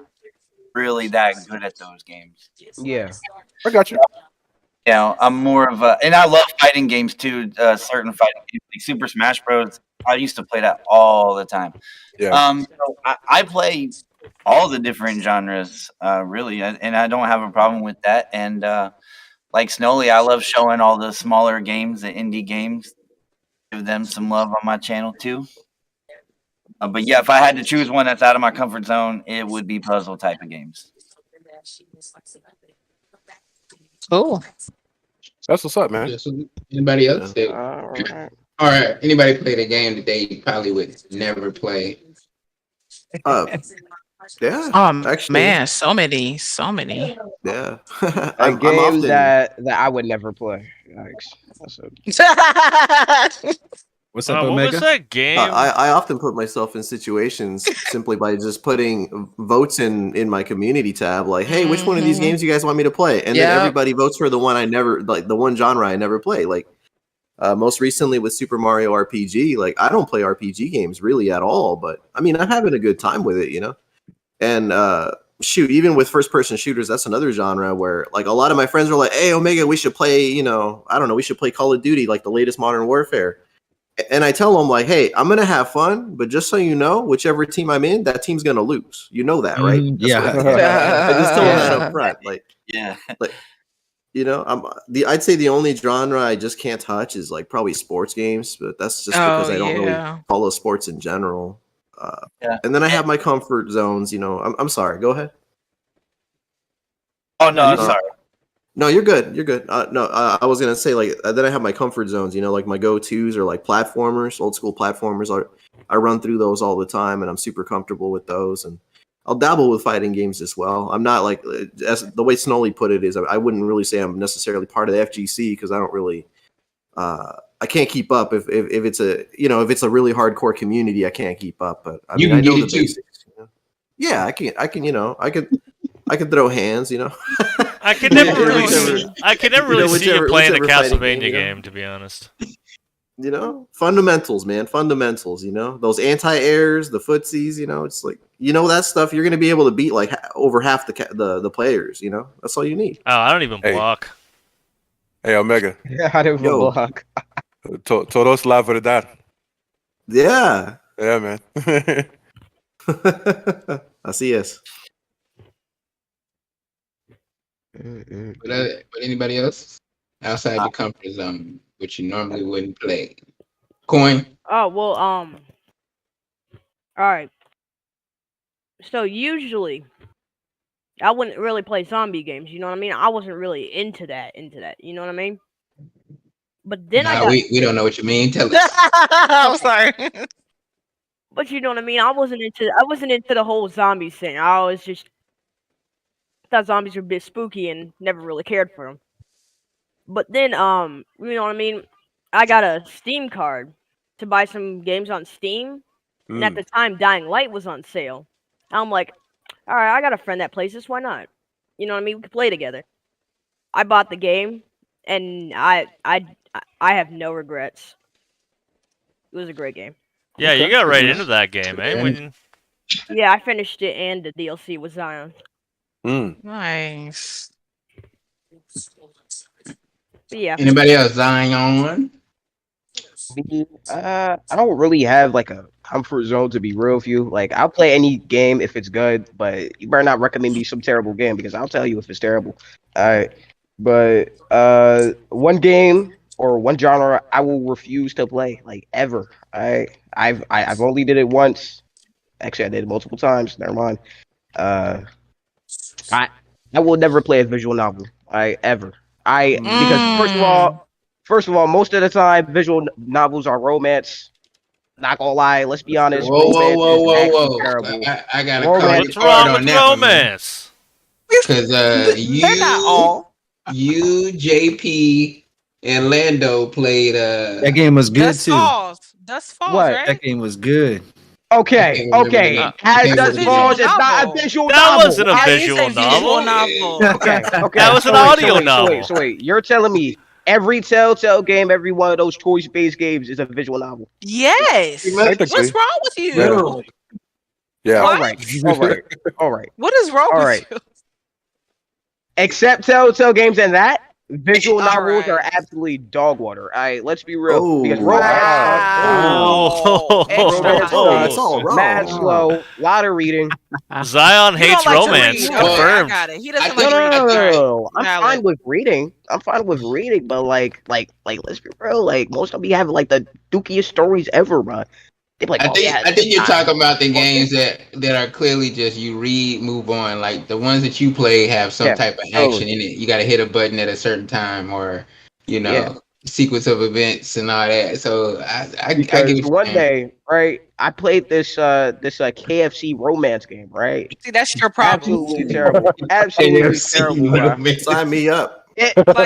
really that good at those games. Yeah, I got you. I'm more of a, and I love fighting games too. Certain fighting games like Super Smash Bros. I used to play that all the time. Yeah. So I play all the different genres, really, and I don't have a problem with that. And like Snowly, I love showing all the smaller games, the indie games, give them some love on my channel too. But yeah, if I had to choose one that's out of my comfort zone, it would be puzzle type of games. Cool. That's what's up, man. Yeah, so anybody else? All right. Anybody played a game that they probably would never play? Yeah. Actually, man, so many. Yeah. I'm games that I would never play. What's up, what Omega? was that game? I often put myself in situations simply by just putting votes in my community tab, like, hey, which one of these games you guys want me to play? And then everybody votes for the one I never, like the one genre I never play. Like most recently with Super Mario RPG, like I don't play RPG games really at all, but I mean, I'm having a good time with it, And shoot, even with first person shooters, that's another genre where like a lot of my friends are like, hey, Omega, we should play, I don't know, we should play Call of Duty, like the latest Modern Warfare. And I tell them like, hey, I'm gonna have fun, but just so you know, whichever team I'm in, that team's gonna lose. You know that, right? Yeah. I just tell them that up front. Like, Yeah. like I'd say the only genre I just can't touch is like probably sports games, but that's just because I don't really follow sports in general. And then I have my comfort zones. I'm sorry. Go ahead. Oh no, I'm sorry. No, you're good. You're good. I was gonna say like then I have my comfort zones. Like my go-tos are like platformers, old school platformers. I run through those all the time, and I'm super comfortable with those. And I'll dabble with fighting games as well. I'm not like, as the way Snolly put it is, I wouldn't really say I'm necessarily part of the FGC because I don't really, I can't keep up if it's if it's a really hardcore community, I can't keep up. But I mean, I know the basics. Yeah, I can, I can throw hands. I can never really see you playing a Castlevania game, to be honest. Fundamentals, man. Fundamentals, those anti-airs, the footsies, it's like, that stuff you're going to be able to beat like over half the players, that's all you need. Oh, I don't even block. Hey, Omega. Yeah, I don't even block. Todos la verdad. Yeah. Yeah, man. Así es. But anybody else outside the comfort zone, which you normally wouldn't play? Coin. Oh well, all right. So usually, I wouldn't really play zombie games. You know what I mean? I wasn't really into that. You know what I mean? But then we don't know what you mean. Tell us. I'm sorry. But you know what I mean? I wasn't into the whole zombie thing. I always just thought zombies were a bit spooky and never really cared for them. But then, you know what I mean? I got a Steam card to buy some games on Steam. And at the time, Dying Light was on sale. I'm like, all right, I got a friend that plays this. Why not? You know what I mean? We could play together. I bought the game, and I have no regrets. It was a great game. Yeah, you got right into that game, eh? Yeah, I finished it and the DLC with Zion. Nice. But yeah. Anybody else? Zion? I don't really have like a comfort zone, to be real with you. Like, I'll play any game if it's good, but you better not recommend me some terrible game because I'll tell you if it's terrible. Alright. But one game or one genre I will refuse to play, like, ever. I've only did it once. Actually, I did it multiple times. Never mind. I will never play a visual novel. Ever. Because first of all, most of the time visual novels are romance. Not gonna lie, let's be honest. Whoa. I gotta call What's wrong with romance? Because you, JP, and Lando played. That game was good too. Dust Falls, what? right? That game was good. Okay. As Dust Falls is not a visual novel. That wasn't a visual novel. Okay. That was an audio novel. So wait, you're telling me every Telltale game, every one of those choice-based games is a visual novel? Yes. What's wrong with you? Yeah. All right. What is wrong with you? Except Telltale games and that, visual novels are absolutely dog water. Let's be real. Because It's all wrong. mad slow, lot of reading. Zion hates romance. Confirmed. I got it. He doesn't No. I'm fine with reading. But like, let's be real. Like, most of you have like the dookiest stories ever, bro. Like, I think you're talking about the games that are clearly just you read, move on. Like the ones that you play have some type of action in it. You got to hit a button at a certain time, or sequence of events and all that. So I get one day, right? I played this KFC romance game, right? See, that's your problem. Absolutely terrible. Absolutely terrible. Bro. Sign me up.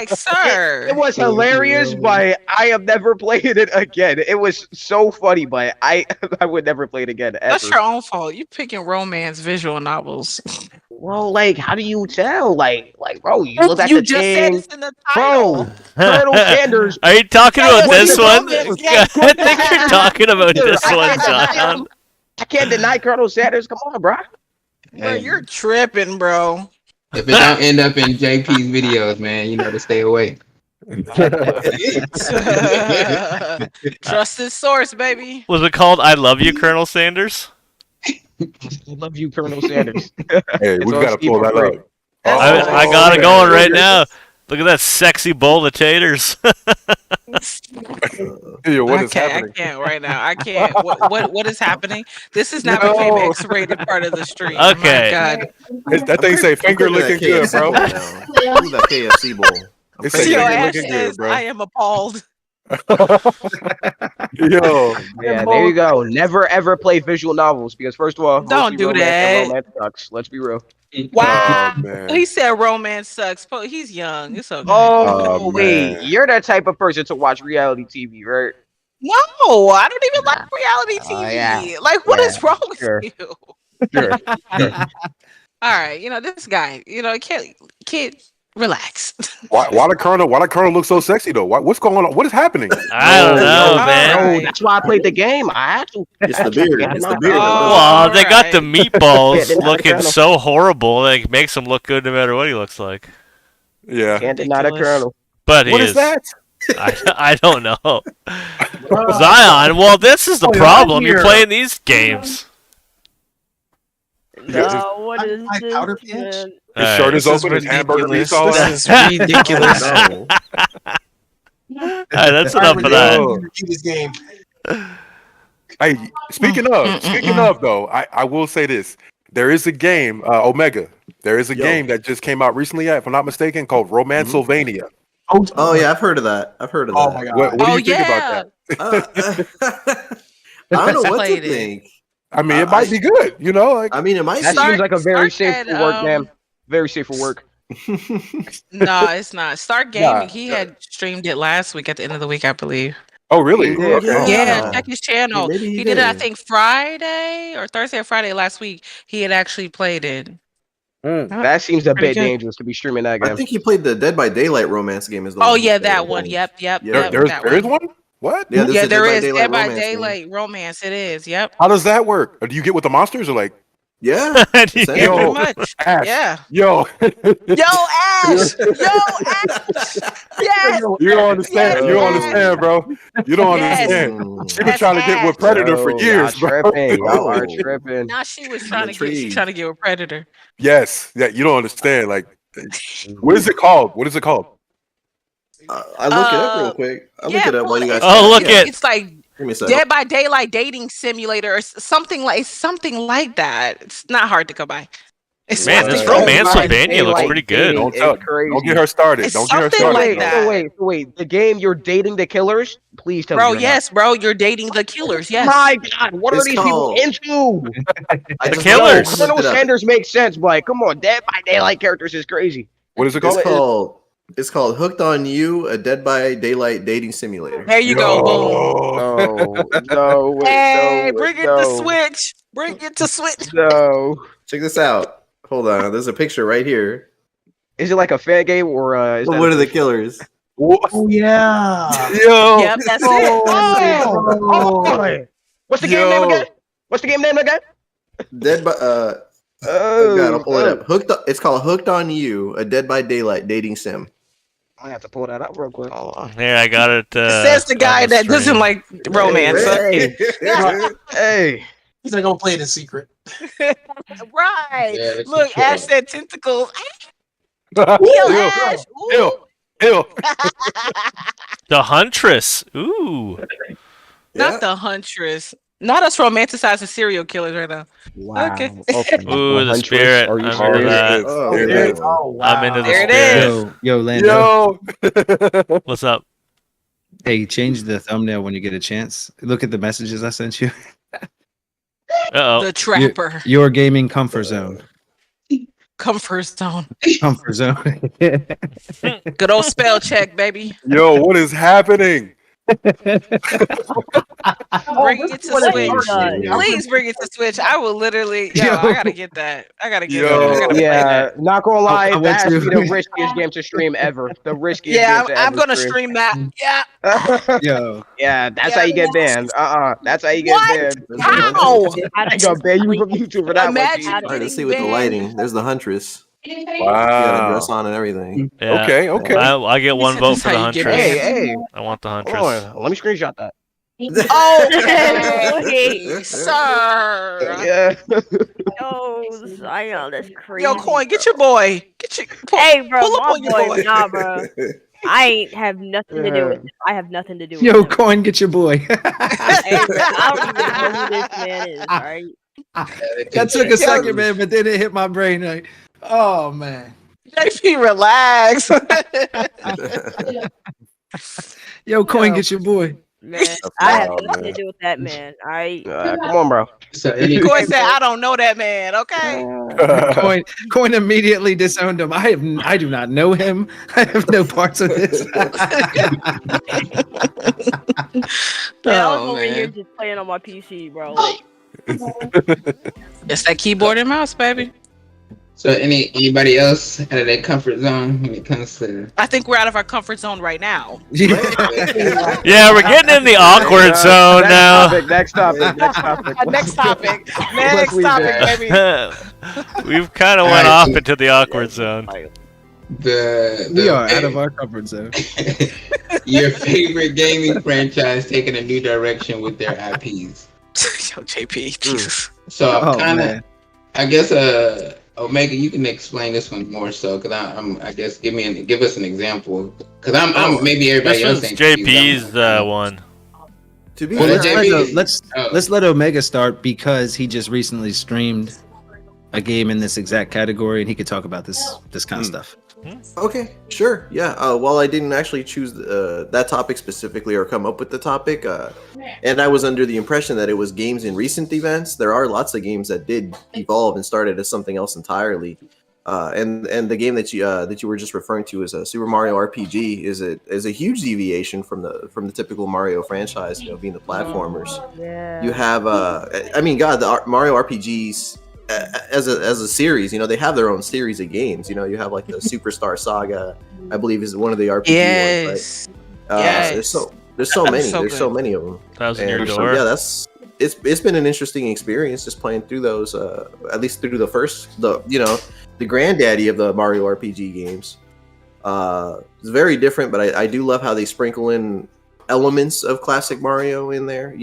Sir. It was hilarious, but I have never played it again. It was so funny, but I would never play it again. Ever. That's your own fault. You picking romance visual novels. Well, like, how do you tell? Like, bro, you look at you the just thing. said it's in the title. Bro, Colonel Sanders. Are you talking about this one? I think you're talking about this one, Zion. I can't deny Colonel Sanders. Come on, bro. Bro, you're tripping, bro. If it don't end up in JP's videos, man, you know to stay away. Trusted source, baby. Was it called "I Love You, Colonel Sanders"? Love you, Colonel Sanders. Hey, It's we on gotta Steam pull for that free. up. That's I nice. got it man. going right now. Look at that sexy bowl of taters. Yo, what I is can't. happening? I can't right now. I can't. What is happening? This has now became No. X-rated part of the stream. Okay. My God. That thing say finger looking good, bro. Bowl now. Look at that KFC bowl. I'm It say crazy. Yo, finger Ash looking says, good, bro. I am appalled. Yo, Yeah, there you go. Never ever play visual novels because first of all, Don't mostly do romance that. and romance sucks. Let's be real. Wow. oh man. He said romance sucks. He's young. It's okay. Oh, Oh, wait, man. you're that type of person to watch reality TV, right? No, I don't even like reality TV. yeah. Like, what is Yeah, wrong with sure. you? Sure. All right, this guy, kid, relax. Why the colonel looks so sexy though? What's going on? What is happening? I don't know, All man. right. No, that's why I played the game. I had to. It's the beard. It's the beard. Oh. Well, they got the Alright. meatballs Can't deny the looking colonel. so horrible, like makes him look good no matter what he looks like. Yeah. Can't deny the Ridiculous. colonel. But he What is that? I don't know. Zion, well, this is the problem. You're playing these games. No, what is I this? powder pitch? man? His All shirt right. is This is open. His hamburger ridiculous. meat's all out. This is ridiculous. No. All right, that's All enough right, of we're that. gonna review this game. Hey, speaking of though, I will say this. There is a game, Omega. There is a game that just came out recently, if I'm not mistaken, called Romancylvania. Oh yeah, I've heard of that. I've heard of Oh that. my god. What do Oh, you think about that? I don't know what to Played it. think. I mean, it might be good, I mean, it might That be. seems like a very Stark safe had, for work, man. Very safe for work. No, it's not. Start Gaming. Nah. He had streamed it last week at the end of the week, I believe. Oh, really? He did. Okay. Yeah, Oh. check his channel. Maybe he He did it, I did. think, Friday or Thursday or Friday last week. He had actually played it. That seems a Pretty bit good. dangerous to be streaming that I game. think he played the Dead by Daylight romance game. Is the Oh one he yeah, played, that I one. think. Yep. Yeah. That There is one? What? Yeah, there's Yeah, a there is Dead Dead by romance game. Daylight romance. It is. Yep. How does that work? Do you get with the monsters or like? Yeah. Yeah, Yo, pretty much. Ash, Yeah. Yo, Yo, Ash. Yo, Ash. Yes. you don't understand. Yes, You don't Ash. understand, bro. You don't Yes. understand. She been That's trying to get with Ash. Predator for years, y'all bro. tripping. Y'all are Oh. tripping. Now she was trying to get. She's intrigued. trying to get with Predator. Yes, yeah. You don't understand. Like, what is it called? What is it called? I look it up real quick. I look it up while you guys. Oh, chat. look Yeah. at- It's like Give me a second. Dead by Daylight dating simulator or something like that. It's not hard to come by. It's Man, something this like Romancylvania that. Daylight looks pretty good. Don't It's tell. crazy. Don't get her started. It's Don't get her something started. like bro. that. Wait. The game you're dating the killers? Please tell me. Bro, you're yes, bro, you're dating the killers. not. Yes. My God, what are It's these called- people into? I The just Killers. looked Colonel it up. Sanders makes sense, but like, come on, Dead by Daylight characters is crazy. What is it called? It's called Hooked on You, a Dead by Daylight dating simulator. There you go. Boom. No, wait, Hey, no, bring it no, to Switch. Bring it to Switch. No. Check this out. Hold on. There's a picture right here. Is it like a fan game or is that What a- are the killers? Oh yeah. Yo, Yep, that's it. Oh. What's the game name again? What's the game name again? Dead by Oh, God, I'll pull it up. It's called Hooked on You, a Dead by Daylight dating sim. I have to pull that up real quick. Here, I got it. Says the guy on the that doesn't stream. like romance. Hey. He's not gonna play it in secret. Right. Yeah, that's Look, true. Ash said tentacles. Ew, Kill Ash. ew, Ooh. ew. The Huntress. Ooh. Not the Huntress. Not us romanticizing serial killers right now. Wow. Okay. Ooh, the Huntress, spirit. are you I'm into serious? that. Oh, There it yeah. is. Oh wow. I'm into the There it spirit. is. Yo, Lando. Yo. What's up? Hey, change the thumbnail when you get a chance. Look at the messages I sent you. Uh-oh. The Trapper. Your gaming comfort zone. Comfort zone. Comfort zone. Good old spell check, baby. Yo, what is happening? Bring it to what it Switch. does. Please bring it to Switch. I will literally. Yo, Yo. I gotta get that. I gotta get Yo. that. I gotta play Yeah, that. not gonna lie, I went that has to be to- the riskiest game to stream ever. The riskiest Yeah, game to I'm ever gonna stream that. Yeah. Yo, Yeah, that's Yeah, how you get yes. banned. That's how you get What? banned. How? I gonna ban you from YouTube for that Imagine- one. All right, let's see with the lighting. There's the Huntress. You got a dress Wow. on and everything. Yeah. Okay. Okay. I get one said vote this for how the you get Huntress. banned. Hey, I want the hold Huntress. on. Let me screenshot that. Okay, sir. Yeah. Yo, Zion, that's crazy. Yo, Coin, get bro. your boy. Get your Hey, bro, pull up my on your boy, boy. nah, bro. I ain't have nothing to do with him. I have nothing to do with Yo, him. Coin, get your boy. Hey, bro, I don't even know who this man is, alright? That took a second, man, but then it hit my brain. Like, oh man. JP, relax. Yo, Coin, Yo. get your boy. Man, I have wild, nothing to man. do with that man, alright? Come on, bro. So any Coin said, "I don't know that man." Okay. Coin immediately disowned him. I do not know him. I have no parts of this. Man, I was Oh, over here man. just playing on my PC, bro. Like, It's that keyboard and mouse, baby. so anybody else out of their comfort zone when it comes to I think we're out of our comfort zone right now. Yeah, we're getting in the awkward zone now. Next topic. Next topic. Next topic. Let's Next leave topic, that. baby. We've kind of went off into the awkward zone. We are out of our comfort zone. your favorite gaming franchise taking a new direction with their IPs. Yo, JP, Jesus. So Oh, kind of, man. I guess, Omega, you can explain this one more so, because I guess give us an example, because I'm maybe everybody This else was ain't JP's one. To be Well, fair, Let's let Omega start because he just recently streamed a game in this exact category, and he could talk about this kind of stuff. okay, sure, yeah. While I didn't actually choose that topic specifically or come up with the topic, and I was under the impression that it was games in recent events, there are lots of games that did evolve and started as something else entirely. And the game that you were just referring to as a Super Mario RPG is a huge deviation from the typical Mario franchise, being the platformers. yeah. You have I mean, God, the Mario RPGs as a series, they have their own series of games. You have like the Superstar Saga, I believe, is one of the RPG ones, Yes. right? Yes. There's so many. so There's good. so many of them. Thousand Year And so, Door. yeah, it's been an interesting experience just playing through those. At least through the granddaddy of the Mario RPG games. It's very different, but I do love how they sprinkle in elements of classic Mario in there.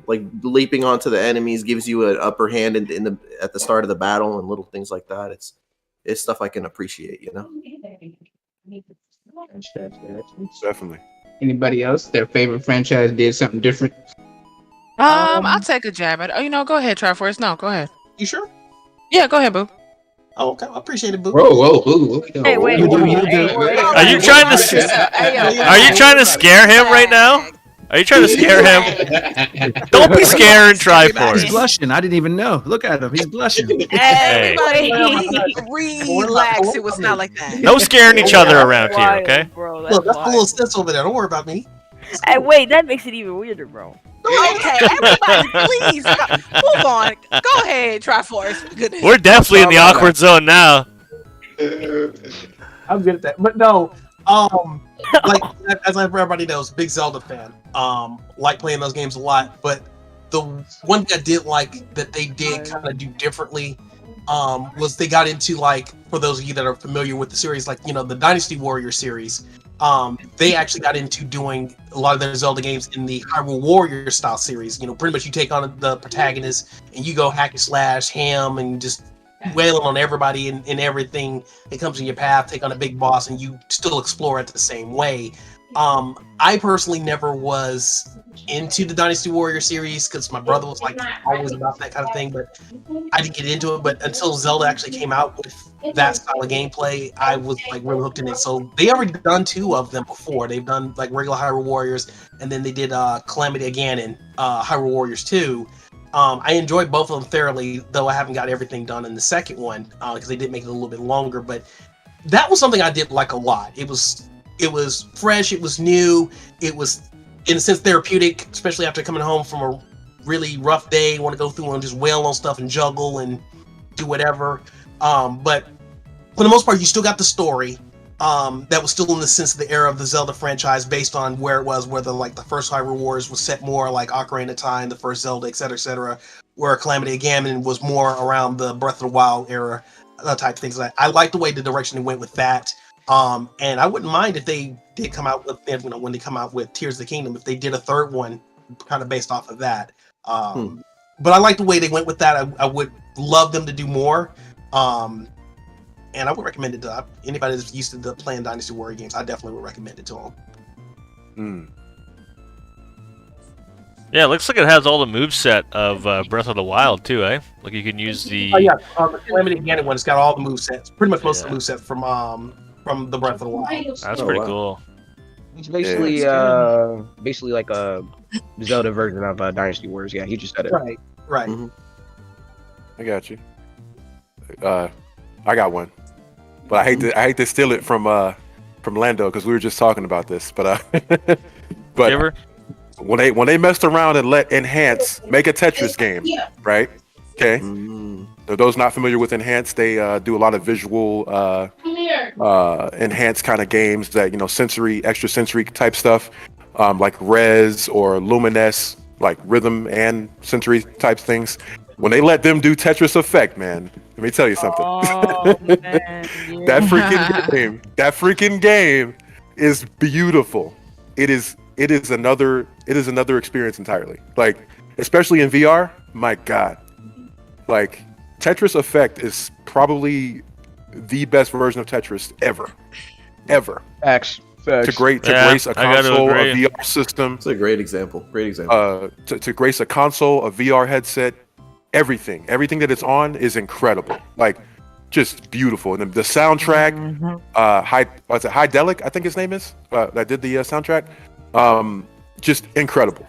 Like leaping onto the enemies gives you an upper hand at the start of the battle and little things like that. It's stuff I can appreciate. Definitely. Anybody else, their favorite franchise did something different? I'll take a jab at it. Go ahead, try first. No, go ahead. You sure? Yeah, go ahead, boo. Oh, okay. I appreciate it, boo. Whoa, boo. Hey, wait, You do, hold you on. do. Hey, wait, Are you trying to? Are you trying to scare him right now? Are you trying to scare him? Don't be scaring He's Triforce. blushing. I didn't even know. Look at him. He's blushing. Everybody, wait. relax. It was not like that. No scaring each other around here, Wild, okay? Bro, Look, that's a wild. little sis over there. Don't worry about me. Hey, wait, that makes it even weirder, bro. Okay, everybody, please move on. Go ahead, Triforce. Goodness. We're definitely in the awkward zone now. I'm good at that. But no, like as everybody knows, big Zelda fan. Like playing those games a lot. But the one thing I did like that they did kind of do differently was they got into, like, for those of you that are familiar with the series, like, the Dynasty Warrior series. They actually got into doing a lot of their Zelda games in the Hyrule Warrior style series. Pretty much you take on the protagonist and you go hack and slash, ham, and just wailing on everybody and everything that comes in your path, take on a big boss, and you still explore it the same way. I personally never was into the Dynasty Warrior series because my brother was like always about that kind of thing, but I didn't get into it. But until Zelda actually came out with that style of gameplay, I was like really hooked in it. So they already done 2 of them before. They've done like regular Hyrule Warriors, and then they did Calamity Ganon, Hyrule Warriors 2. I enjoyed both of them thoroughly, though I haven't got everything done in the second one because they did make it a little bit longer. But that was something I did like a lot. It was fresh, it was new, it was in a sense therapeutic, especially after coming home from a really rough day. You want to go through and just wail on stuff and juggle and do whatever. But for the most part, you still got the story that was still in the sense of the era of the Zelda franchise, based on where it was, whether like the first Hyrule Warriors was set more like Ocarina of Time, the first Zelda, etc., where Calamity Ganon was more around the Breath of the Wild era. type things. I like the way the direction they went with that. And I wouldn't mind if they did come out with, when they come out with Tears of the Kingdom, if they did a third one kind of based off of that. But I like the way they went with that. I would love them to do more. And I would recommend it to anybody that's used to playing Dynasty Warrior games. I definitely would recommend it to them. Yeah, it looks like it has all the moveset of Breath of the Wild too, eh? Like you can use the. Oh yeah, the Calamity Ganon one. It's got all the movesets. Pretty much most of the movesets from the Breath of the Wild. That's pretty cool. It's basically basically like a Zelda version of Dynasty Warriors. Yeah, he just said it. Right. I got you. I got one, but I hate to steal it from Lando because we were just talking about this. But but when they messed around and let Enhance make a Tetris game, right? Okay. Those not familiar with Enhance, they do a lot of visual enhanced kind of games that, you know, extra sensory type stuff, like Res or Lumines, like rhythm and sensory type things. When they let them do Tetris Effect, man, let me tell you something. That freaking game is beautiful. It is another experience entirely. Like, especially in VR, my God. Like, Tetris Effect is probably the best version of Tetris ever. Facts. To grace a console, a VR system. It's a great example. To grace a console, a VR headset, everything that it's on is incredible. Like, just beautiful. And the soundtrack, Hydelic, I think his name is, that did the soundtrack. Just incredible.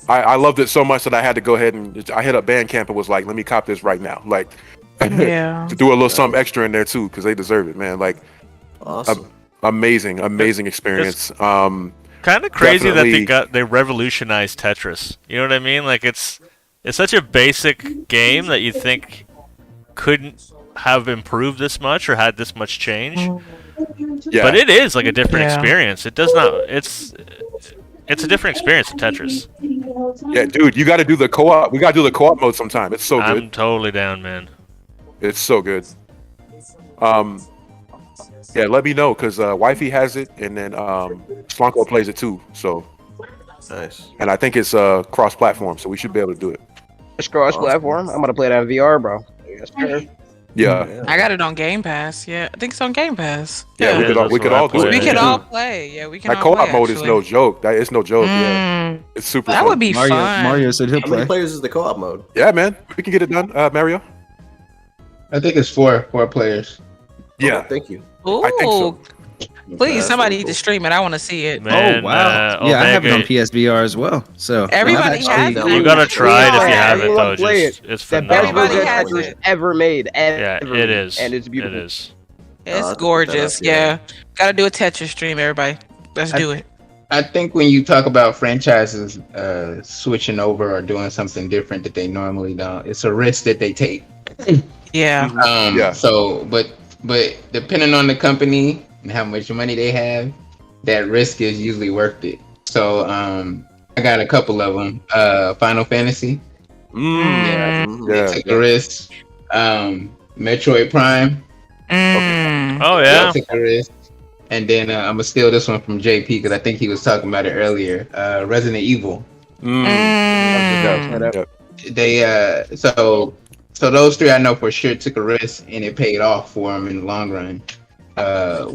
I loved it so much that I had to go ahead and I hit up Bandcamp and was like, let me cop this right now. Like, to do a little something extra in there too, because they deserve it, man. Like, awesome, amazing experience. Kind of crazy that they revolutionized Tetris. You know what I mean? Like, it's such a basic game that you think couldn't have improved this much or had this much change. Yeah. But it is like a different experience. It does not. It's a different experience in Tetris. Yeah, dude, you got to do the co-op. We got to do the co-op mode sometime. It's so good. I'm totally down, man. It's so good. Yeah, let me know because Wifey has it, and then Slanko plays it too. So nice. And I think it's cross-platform, so we should be able to do it. It's cross-platform. I'm gonna play that in VR, bro. Yes, sir. Yeah. I got it on Game Pass. Yeah, I think it's on Game Pass. Yeah, we could all do it. We could all play. Yeah, we can. That co-op mode is no joke. It's no joke. Yeah, it's super. That fun. would be fun. Mario said he'll play. How many players is the co-op mode? Yeah, man, we can get it done. Mario. I think it's four players. Yeah, thank you. Ooh, I think so. Please, somebody need to stream it. I want to see it. Man, oh wow! Yeah, I have it on PSVR as well. So everybody has it. You gotta try it if you haven't, though. It's phenomenal. The best version ever made. Yeah, it is. And it's beautiful. It is. It's gorgeous. Yeah, gotta do a Tetris stream, everybody. Let's do it. I think when you talk about franchises switching over or doing something different that they normally don't, it's a risk that they take. Yeah. So, but depending on the company and how much money they have, that risk is usually worth it. So, I got a couple of them. Final Fantasy. They took a risk. Metroid Prime. Oh yeah. Took a risk. And then I'm gonna steal this one from JP because I think he was talking about it earlier. Resident Evil. They so those three I know for sure took a risk and it paid off for them in the long run.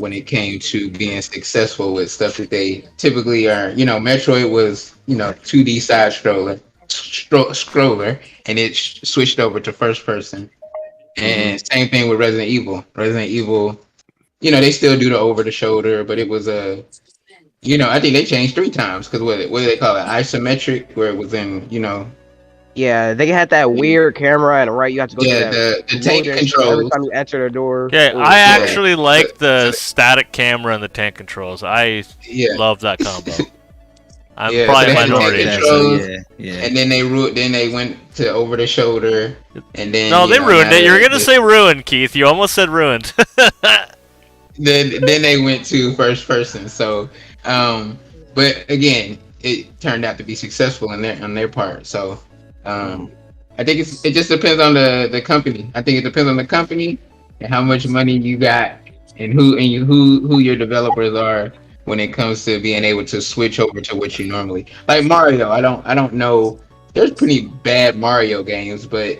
When it came to being successful with stuff that they typically are, Metroid was 2D side scroller, and it switched over to first person. And same thing with Resident Evil. Resident Evil, they still do the over the shoulder, but it was I think they changed 3 times because what do they call it? Isometric, where it was in, Yeah, they had that weird camera and you have to go to the tank controls every time you enter the door. Yeah, I actually like the static camera and the tank controls. I love that combo. I'm probably a minority. And then they went to over the shoulder, and then they ruined it. You were gonna say ruined, Keith. You almost said ruined. then they went to first person. So, but again, it turned out to be successful on their part. So, I think it just depends on the company. I think it depends on the company and how much money you got and who your developers are when it comes to being able to switch over to what you normally like Mario. I don't know. There's pretty bad Mario games, but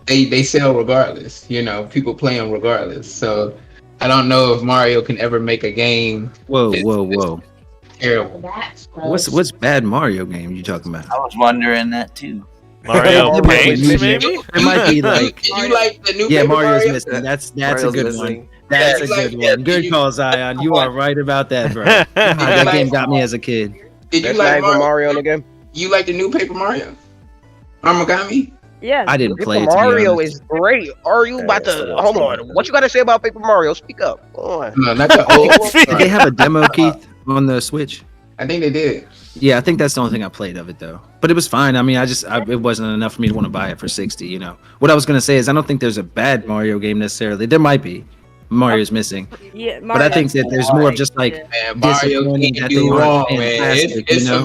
they sell regardless. You know, people play them regardless. So I don't know if Mario can ever make a game. Whoa. Terrible. What's bad Mario game you talking about? I was wondering that too. Mario It might be Paint, missing. maybe? It might be like You like the new yeah, Paper Mario's Mario? missing. That's Mario's a good missing. one. That's Yeah, a like- good yeah, one. Good you- call, Zion. You are right about that, bro. God, that like- game got me as a kid. Did you That's like not even Mario? Mario in the game. You like the new Paper Mario? Armagami? Yeah. I didn't play Paper it. To be Mario honest. is great. Are you about to hold on? What you got to say about Paper Mario? Speak up. Go on. No, not the old one. Did they have a demo, Keith, on the Switch? I think they did. Yeah, I think that's the only thing I played of it though. But it was fine. I mean, it wasn't enough for me to want to buy it for 60. You know, what I was gonna say is I don't think there's a bad Mario game necessarily. There might be. Mario's missing, Yeah, but I think that there's more of just like Man, Mario disappointing can't that do they aren't wrong, man. fantastic, It's you know?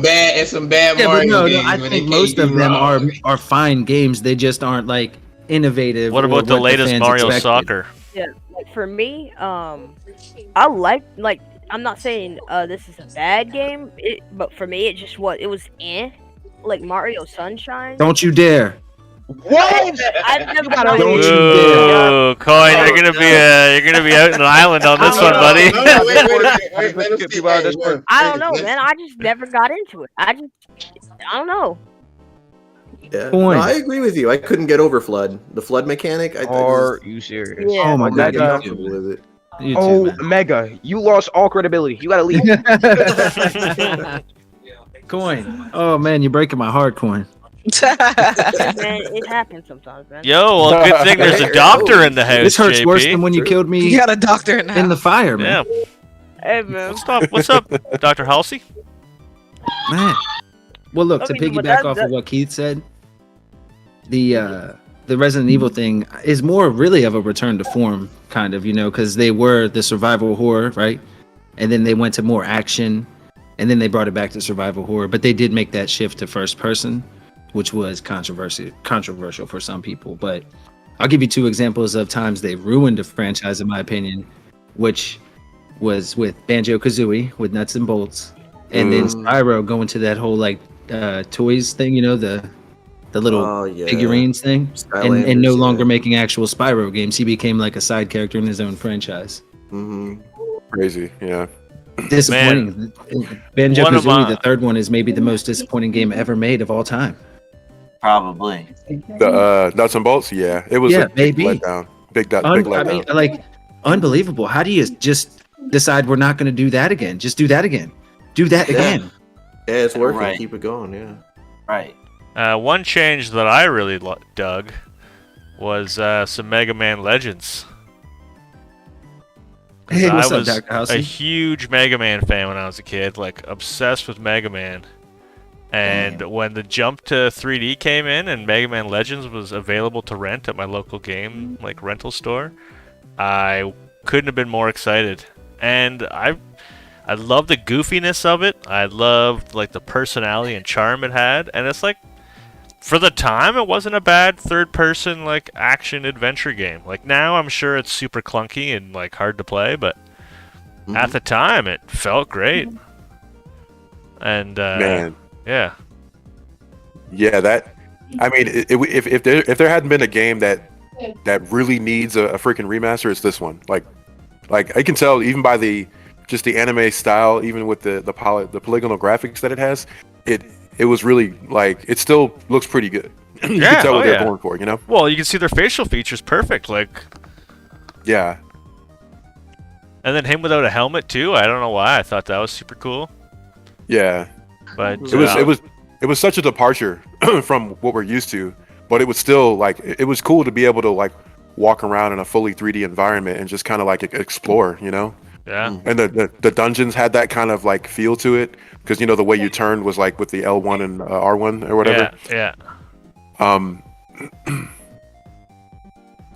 some bad Yeah, but Mario no, games. I but think they most can't of do them wrong. are fine games. They just aren't like innovative. What or about the latest fans Mario expected. Soccer? Yeah, like for me, I like I'm not saying this is a bad game, but for me it just it was like Mario Sunshine. Don't you dare! What? I've never gotta Don't leave. you dare! Ooh, Coin, you're gonna be out in an island on this one, buddy. No, wait. Let us see People out of this wait, one. I don't know, let's- man. I just never got into it. I don't know. Yeah, Coin. no, I agree with you. I couldn't get over flood. The flood mechanic. Are you serious? Yeah. Oh my I god! couldn't get You comfortable too, with it. man. You Oh, too, Mega, you lost all credibility. You gotta leave. man. Coin. Oh man, you're breaking my heart, Coin. Man, it happens sometimes, man. Yo, well, good thing there's a doctor in the house. This hurts JP. worse than when you True. killed me You got a doctor in the in the house. fire, man. Yeah. Hey, man. What's up, Dr. Halsey? Man. Well, look, to I mean, but piggyback that- off of what Keith said, the Resident Evil thing is more really of a return to form, kind of, you know, because they were the survival horror, right? And then they went to more action, and then they brought it back to survival horror. But they did make that shift to first person, which was controversial for some people. But I'll give you two examples of times they ruined a franchise, in my opinion, which was with Banjo-Kazooie with Nuts and Bolts, and then Spyro going to that whole like toys thing, you know, the little Oh, yeah. figurines thing, Skylanders, and no yeah. longer making actual Spyro games. He became like a side character in his own franchise. Mhm. Crazy, yeah. Disappointing. Banjo One of Kazooie, my- the third one, is maybe the most disappointing game ever made of all time. Probably. The nuts and bolts, yeah, it was Yeah, a big maybe. letdown. Big I letdown. mean, like, unbelievable. How do you just decide we're not going to do that again? Just do that again. Do that Yeah. again. Yeah, it's working. Right. Keep it going. Yeah. Right. One change that I really dug was some Mega Man Legends. 'Cause Hey, what's I up, was Dr. a Housey? huge Mega Man fan when I was a kid, like obsessed with Mega Man. And when the jump to 3D came in and Mega Man Legends was available to rent at my local game like rental store, I couldn't have been more excited. And I love the goofiness of it. I loved like the personality and charm it had, and it's like for the time it wasn't a bad third person like action adventure game. Like now I'm sure it's super clunky and like hard to play, but at the time it felt great. And Man, yeah. yeah, that. I mean, if there hadn't been a game that really needs a freaking remaster, it's this one. Like I can tell even by the anime style, even with the polygonal graphics that it has, it was really like it still looks pretty good. You Yeah, can tell what oh, they're yeah. going for, you know? Well, you can see their facial features perfect, like, Yeah. and then him without a helmet too. I don't know why. I thought that was super cool. Yeah. But It was such a departure from what we're used to, but it was still like it was cool to be able to like walk around in a fully 3D environment and just kind of like explore, you know? yeah. And the dungeons had that kind of like feel to it because you know the way you turned was like with the L1 and R1 or whatever. Yeah.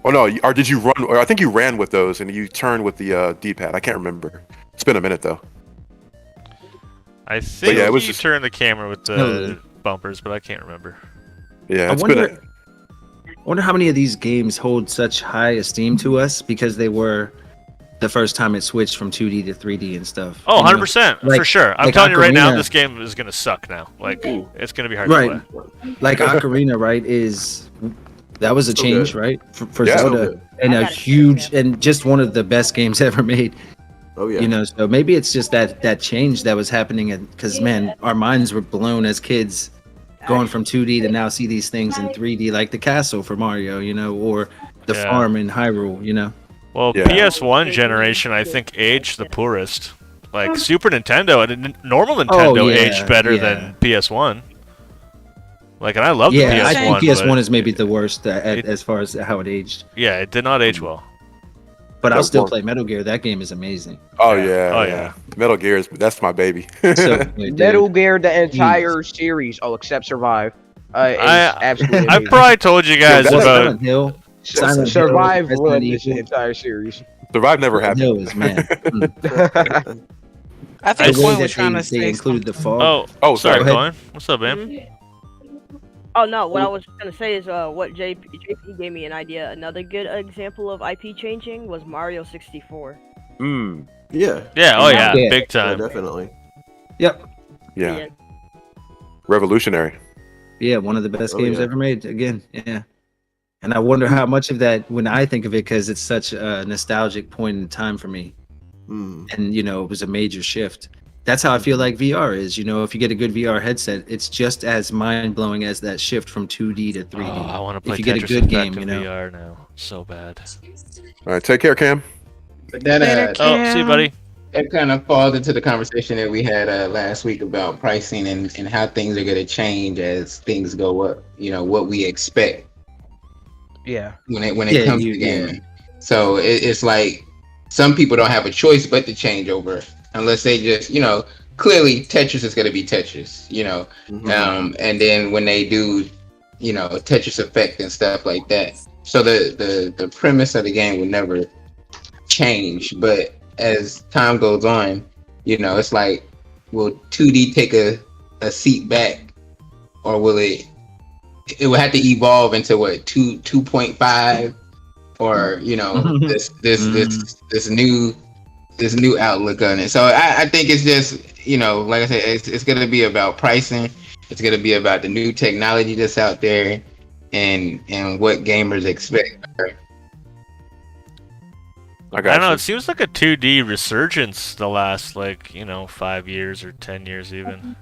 Oh no, or did you run? Or I think you ran with those and you turned with the D-pad. I can't remember. It's been a minute though. I think yeah, it was you just- turn the camera with the No. bumpers, but I can't remember. Yeah, I it's been wonder. wonder how many of these games hold such high esteem to us because they were the first time it switched from 2D to 3D and stuff. Oh, you know? 100%, Like- for sure. I'm like telling you right now, Ocarina. this game is gonna suck now. Like, it's gonna be hard Right. to play. Like Ocarina, right? That was a So change, good. right? For Yeah. So Zelda, good. and I a gotta check huge that. and just one of the best games ever made. Oh yeah. You know, so maybe it's just that change that was happening, because man, our minds were blown as kids, going from 2D to now see these things in 3D, like the castle for Mario, you know, or the Yeah. farm in Hyrule, you know. Well, Yeah. PS1 generation, I think, aged the poorest. Like Super Nintendo and normal Nintendo yeah, aged better yeah. than PS1. Like, and I love the Yeah, I PS1. think PS1 but is maybe the worst it- as far as how it aged. yeah, it did not age well. But I'll That's still one. play Metal Gear. That game is amazing. Oh Yeah. yeah. Oh, yeah. yeah. Metal Gear that's my baby. So good, dude. Metal Gear, the entire series, except Survive, is absolutely I've amazing. probably told you guys that's about. Silent Hill. Silent Hill, Survive Resident ruined this Evil. entire series. Survive never Silent happened. Hill is man. Mm. I I think The way Point that was trying to they say included the fog. Oh, Oh, sorry, sorry. Coin. What's up, man? Oh no, what I was gonna say is what JP gave me an idea. Another good example of IP changing was Mario 64. Mm, Yeah. Yeah, oh yeah, Yeah. big Yeah, time. definitely. Yep. yeah. Revolutionary. Yeah, one of the best Oh, games yeah. ever made. Again, yeah. And I wonder how much of that, when I think of it, because it's such a nostalgic point in time for me, Mm. and you know, it was a major shift. That's how I feel like VR is. You know, if you get a good VR headset, it's just as mind blowing as that shift from 2D to 3D. Oh, I want to play if you get a Tetris good Effect game, in you know. VR now. So bad. All right, take care, Cam. But that Later, Oh, see you, buddy. that kind of falls into the conversation that we had last week about pricing and how things are going to change as things go up. You know what we expect Yeah. when it Yeah, comes to gaming. So it's like some people don't have a choice but to change over unless they just clearly Tetris is going to be Tetris. Mhm. And then when they do Tetris Effect and stuff like that. So the premise of the game will never change, but as time goes on, it's like, will 2D take a seat back, or will it will have to evolve into what 2.5, or this new outlook on it. So I think it's just like I said, it's going to be about pricing. It's going to be about the new technology that's out there, and what gamers expect. I I don't know. you. It seems like a 2D resurgence the last 5 years or 10 years even.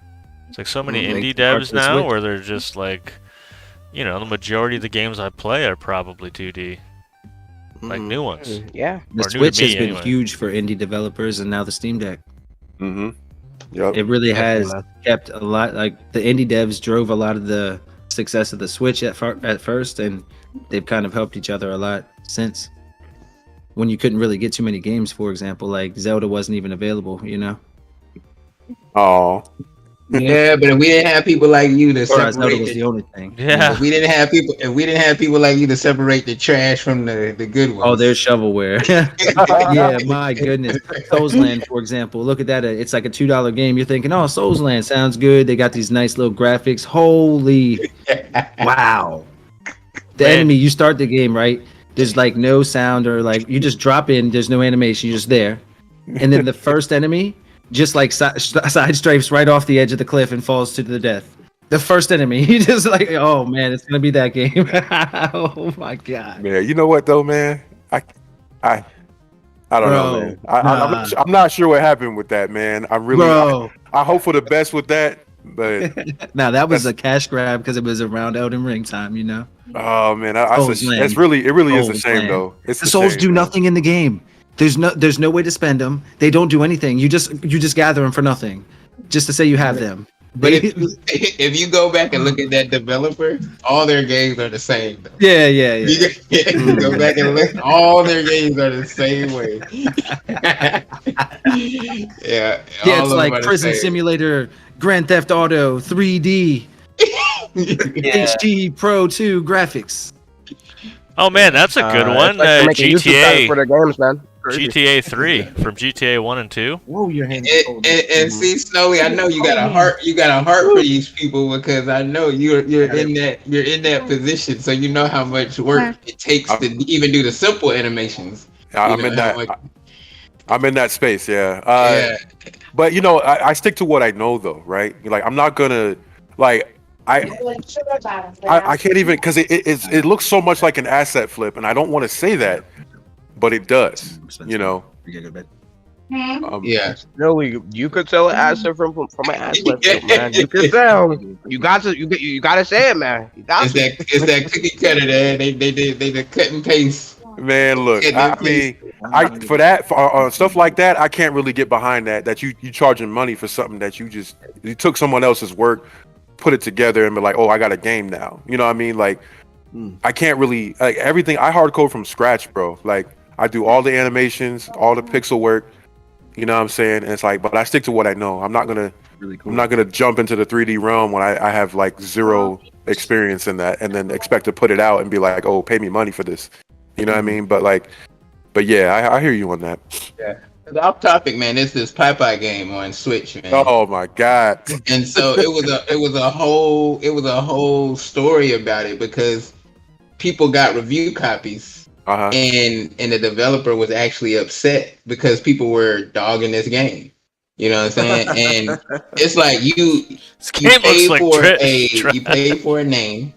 It's like so many Mm, indie like the devs Arcade now Switch. where they're just like, the majority of the games I play are probably 2D, like Mhm. new ones. Yeah. The Or new to Switch me, has been anyway. huge for indie developers, and now the Steam Deck. Mm-hmm. Yep. It really has Definitely. kept a lot. Like the indie devs drove a lot of the success of the Switch at first, and they've kind of helped each other a lot since. When you couldn't really get too many games, for example, like Zelda wasn't even available, you know. Oh. Yeah, but if we didn't have people like you to Or Zelda separate was the the only thing. Yeah. If we didn't have people like you to separate the trash from the good ones. Oh, there's shovelware. Yeah, my goodness. Soulsland, for example, look at that. It's like a $2 game. You're thinking, oh, Soulsland sounds good. They got these nice little graphics. Holy, wow. The Man. enemy, you start the game, right? There's like no sound, or like you just drop in. There's no animation. You're just there. And then the first enemy just like side strafes right off the edge of the cliff and falls to the death. The first enemy, he just like, oh man, it's gonna be that game. Oh my god. Man, you know what though, man? I don't know, Bro, man. I'm not sure what happened with that, man. Bro, I hope for the best with that, but now that was a cash grab because it was around Elden Ring time, you know. oh man, Soulsland. it really is a shame Soulsland. though. It's The a souls shame, do man. nothing in the game. There's no way to spend them. They don't do anything. You just gather them for nothing, just to say you have them. But if you go back and look at that developer, all their games are the same. Though. Yeah. You go back and look, all their games are the same way. Yeah, Yeah, all it's of them like are the Prison same. Simulator, Grand Theft Auto, 3D, HD Pro 2 graphics. Oh man, that's a good one. It's like they're making YouTube titles GTA. for their games, man. GTA 3 from GTA 1 and 2. Whoa, your hand. And see, Snowy, I know you got a heart. You got a heart for these people because I know you're in that position, so you know how much work it takes to even do the simple animations. I'm in that space, yeah. But I stick to what I know, though, right? Like, I'm not gonna I can't even because it looks so much like an asset flip, and I don't want to say that, but it does. Yeah. No, you could tell an asset from an asset flip, man. You could tell. You got to say it, man. It's that cookie cutter there. They the cut and paste. Man, look, I mean, for stuff like that, I can't really get behind that. That you charging money for something that you took someone else's work, put it together, and be like, oh, I got a game now. You know what I mean? Like, I can't really everything. I hardcode from scratch, bro. Like, I do all the animations, all the pixel work. You know what I'm saying? And it's like, but I stick to what I know. I'm not gonna jump into the 3D realm when I have like zero experience in that, and then expect to put it out and be like, oh, pay me money for this. You know what I mean? But yeah, I hear you on that. Yeah. The off topic, man. It's this Popeye game on Switch, man. Oh my god! And so it was a whole story about it because people got review copies, and the developer was actually upset because people were dogging this game. You know what I'm saying? And it's like you paid for a name,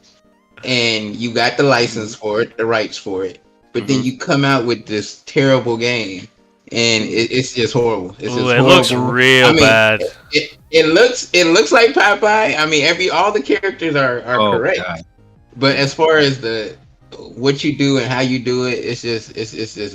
and you got the license for it, the rights for it, but then you come out with this terrible game. And it's just horrible. It looks real bad. It looks like Popeye. I mean, all the characters are correct. God. But as far as what you do and how you do it, it's just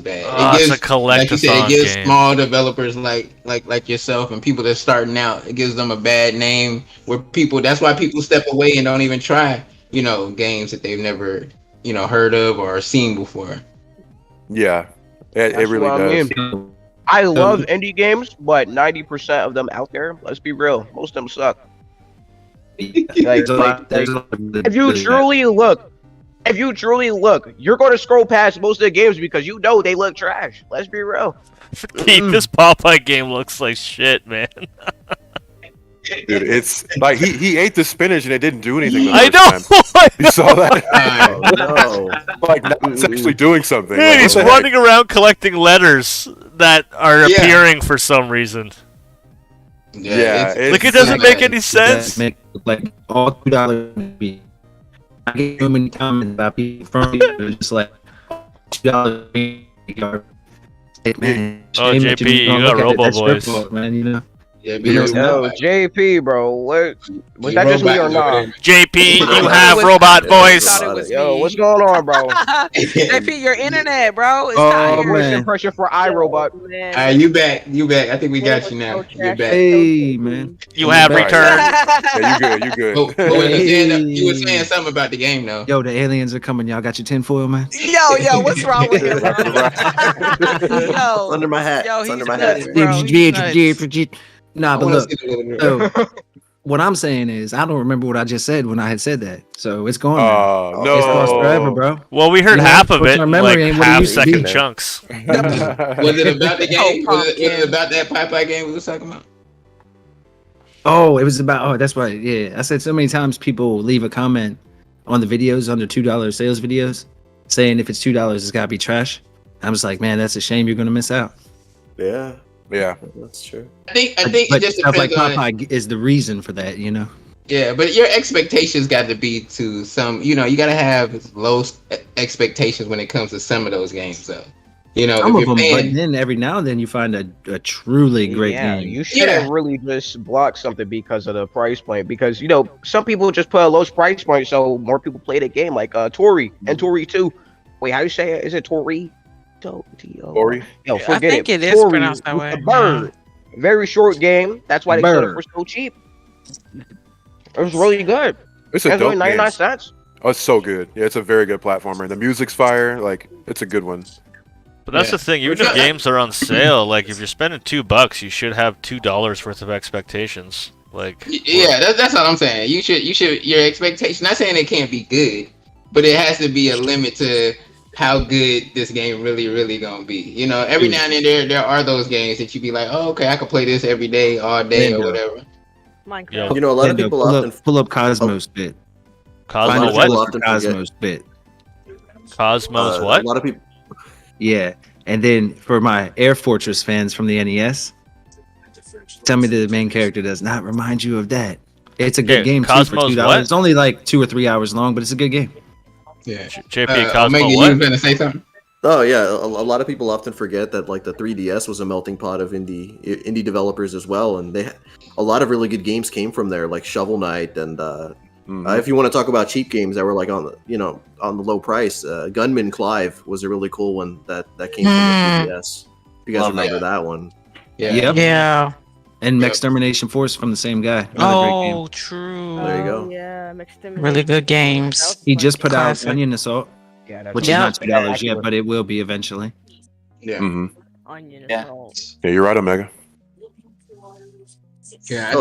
bad. It's a collectathon, like you said, it gives game. Small developers like yourself and people that's starting out, it gives them a bad name where that's why people step away and don't even try, games that they've never, heard of or seen before. Yeah. It really does. I love indie games, but 90% of them out there, let's be real, most of them suck. If you truly look, you're going to scroll past most of the games because they look trash. Let's be real. Keith, this Popeye game looks like shit, man. Dude, it's like he ate the spinach and it didn't do anything. I know. You saw that? No. Like, now it's actually doing something. Man, he's running around collecting letters that are appearing for some reason. Yeah, it doesn't make any sense. Like all $2. I get so many comments about people from just like $2. Man, oh, JP, you got Robo Boys, man. Yeah, yo, JP, bro, was that just me or not? JP, you have robot voice. Yo, what's going on, bro? JP, your internet, bro. It's not pressure for iRobot. You back? I think we got you now. You're back. Hey, man. You have returned. Yeah, you good. You were saying something about the game, though. Yo, the aliens are coming. Y'all got your tinfoil, man? Yo, what's wrong with him, bro? Yo, under my hat. Yo, it's under my nuts, hat. bro. Nah, but look, so what I'm saying is I don't remember what I just said when I had said that. So it's gone now. No. It's lost forever, bro. Well, we heard half of it, like half-second be. chunks. Was it about the game? Was it about that Popeye game we was talking about? Oh, it was about. Oh, that's right. Yeah, I said so many times people leave a comment on the videos under $2 sales videos saying if it's $2, it's gotta be trash. I was like, man, that's a shame. You're gonna miss out. Yeah. Yeah, that's true. I think it just stuff depends like on Popeye is the reason for that, Yeah, but your expectations got to be to some. You got to have low expectations when it comes to some of those games, though. Some of them, but then every now and then you find a truly great game. You shouldn't really just block something because of the price point. Because some people just put a low price point, so more people play the game. Like Tori and Tori 2. Wait, how you say it? Is it Tori? Tori? Yo, I think it is pronounced that way. A bird. Very short game. That's why they sold it for so cheap. It was really good. It's a dope 99 game. cents. Oh, it's so good. Yeah, it's a very good platformer. The music's fire. Like, it's a good one. But that's the thing. Even if games are on sale, like if you're spending $2, you should have $2 worth of expectations. Like, that's what I'm saying. You should your expectation. Not saying it can't be good, but it has to be a limit to how good this game really gonna be. You know, every now and then there are those games that you be like, oh, okay, I can play this every day, all day, or whatever. Minecraft. You know, a lot of people often pull up Cosmos bit. Cosmos Find what? people often Cosmos bit. Cosmos what? A lot of people. Yeah, and then for my Air Fortress fans from the NES, tell me the main character does not remind you of that. It's a good Yeah, game too for Cosmos $2. what? It's only like 2 or 3 hours long, but it's a good game. Yeah. JP Cosmo Omega, you what? was gonna say something? Oh yeah, a lot of people often forget that like the 3DS was a melting pot of indie developers as well, and a lot of really good games came from there, like Shovel Knight, and if you want to talk about cheap games that were like on the low price, Gunman Clive was a really cool one that came from the 3DS. If you guys remember that one. Yeah. And Extermination Force from the same guy. Oh, true. There you go. Yeah, Really good games. He just put Classic. out Onion Assault, which is not $2 yet, but it will be eventually. Yeah. Onion Assault. Yeah, you're right, Omega. Yeah, I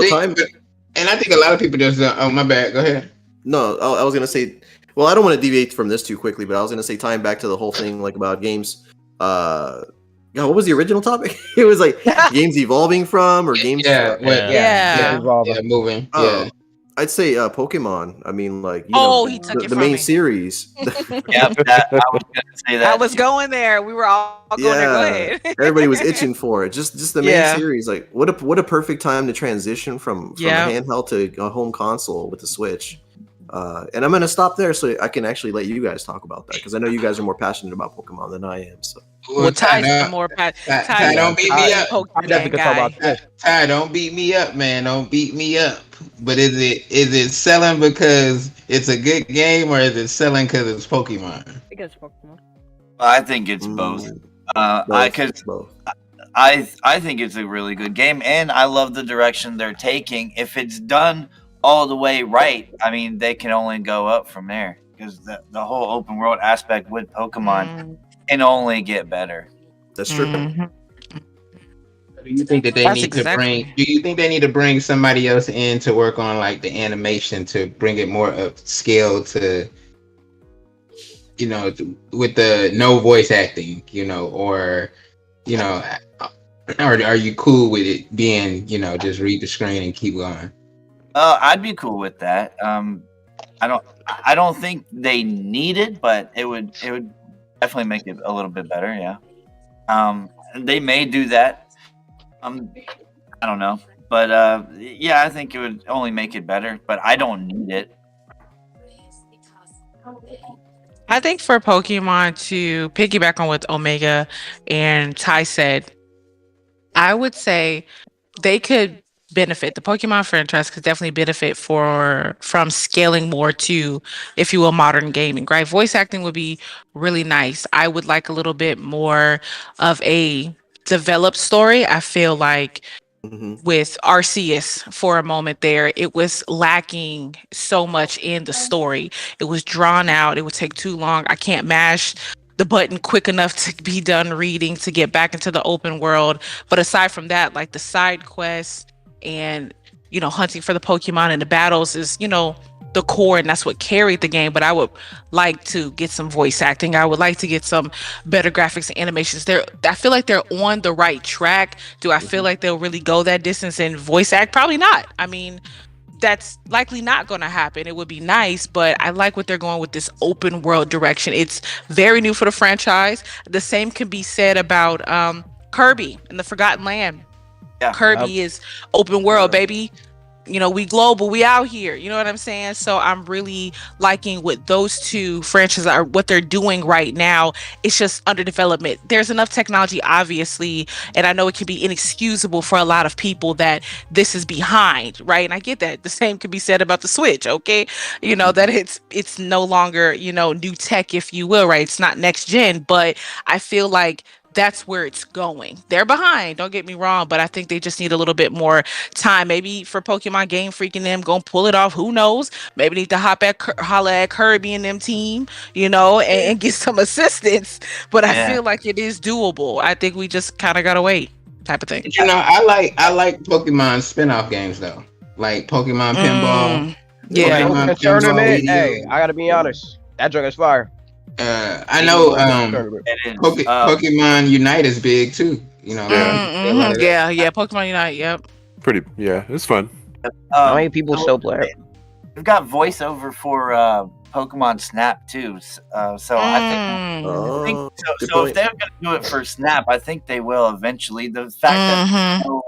think a lot of people just. Oh, my bad. Go ahead. No, I was gonna say. Well, I don't want to deviate from this too quickly, but I was gonna say, tying back to the whole thing, like about games. What was the original topic? It was like games evolving from, or games. Moving. Yeah. I'd say Pokemon. I mean, like he took it the from main me. series. I was gonna say that. I was going there. We were all going there. Go ahead. Everybody was itching for it. Just the main Yeah. series. Like what a perfect time to transition from a handheld to a home console with the Switch. And I'm gonna stop there so I can actually let you guys talk about that, because I know you guys are more passionate about Pokemon than I am. So Ty's more passionate. Ty, don't beat me up. Guy. Ty, don't beat me up, man. Don't beat me up. But is it selling because it's a good game, or is it selling because it's Pokemon? I think it's Pokemon. I think it's both. I think it's a really good game, and I love the direction they're taking. If it's done all the way right, I mean, they can only go up from there, because the whole open world aspect with Pokemon can only get better. That's true. Do you think that they Do you think they need to bring somebody else in to work on like the animation to bring it more up scale to, with the no voice acting, or are you cool with it being, just read the screen and keep going? I'd be cool with that. I don't think they need it, but it would definitely make it a little bit better. Yeah. They may do that. I don't know, but I think it would only make it better. But I don't need it. I think for Pokemon, to piggyback on what Omega and Ty said, I would say they could benefit. The Pokemon franchise could definitely benefit from scaling more to, if you will, modern gaming, right? Voice acting would be really nice. I would like a little bit more of a developed story. I feel like with Arceus for a moment there, it was lacking so much in the story. It was drawn out. It would take too long. I can't mash the button quick enough to be done reading to get back into the open world. But aside from that, like the side quests and hunting for the Pokemon and the battles is the core, and that's what carried the game. But I would like to get some voice acting. I would like to get some better graphics and animations. I feel like they're on the right track. Do I feel like they'll really go that distance and voice act? Probably not. I mean, that's likely not going to happen. It would be nice, but I like what they're going with this open world direction. It's very new for the franchise. The same can be said about Kirby and the Forgotten Land. Yeah, Kirby is open world, baby. We global, we out here. You know what I'm saying? So I'm really liking what those two franchises are, what they're doing right now. It's just under development. There's enough technology, obviously, and I know it can be inexcusable for a lot of people that this is behind, right? And I get that. The same could be said about the Switch, okay? That it's no longer, new tech, if you will, right? It's not next gen, but I feel like that's where it's going. They're behind, don't get me wrong, but I think they just need a little bit more time. Maybe for Pokemon Game Freak and them, gonna pull it off. Who knows? Maybe need to holla at Kirby and them team, and get some assistance. But I feel like it is doable. I think we just kind of gotta wait, type of thing. I like Pokemon spin-off games though, like Pokemon Pinball. Pokemon tournament. Hey, I gotta be honest. That drug is fire. I know tournament. It is. Pokemon Unite is big too. You know, a lot of that. Yeah, Pokemon Unite. Yep. Pretty, yeah, it's fun. How many people still play it? We've got voiceover for Pokemon Snap too. So I think Oh, so. good So if point. they're going to do it for Snap, I think they will eventually. The fact that there's no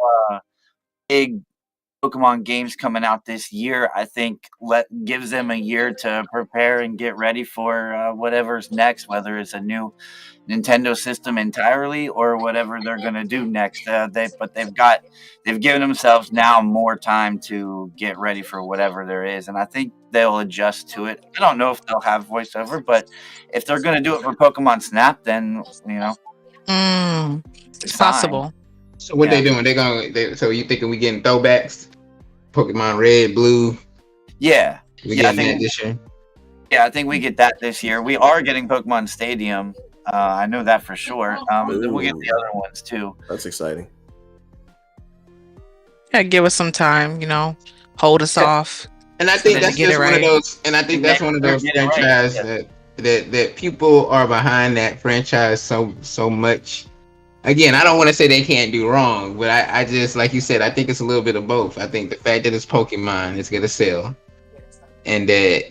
big Pokemon games coming out this year, I think gives them a year to prepare and get ready for whatever's next, whether it's a new Nintendo system entirely or whatever they're going to do next. They've given themselves now more time to get ready for whatever there is, and I think they'll adjust to it. I don't know if they'll have voiceover, but if they're going to do it for Pokemon Snap, then It's possible. So what they doing? So you thinking we getting throwbacks? Pokemon Red, Blue. Yeah, We getting that this year. Yeah, I think we get that this year. We are getting Pokemon Stadium. I know that for sure. Then we'll get the other ones too. That's exciting. Yeah, give us some time. Hold us off. And I think then that's to get just it one of right. those. And I think that's one of those Get it right, franchises that people are behind that franchise so much. Again, I don't want to say they can't do wrong, but I just, like you said, I think it's a little bit of both. I think the fact that it's Pokemon is gonna sell, and that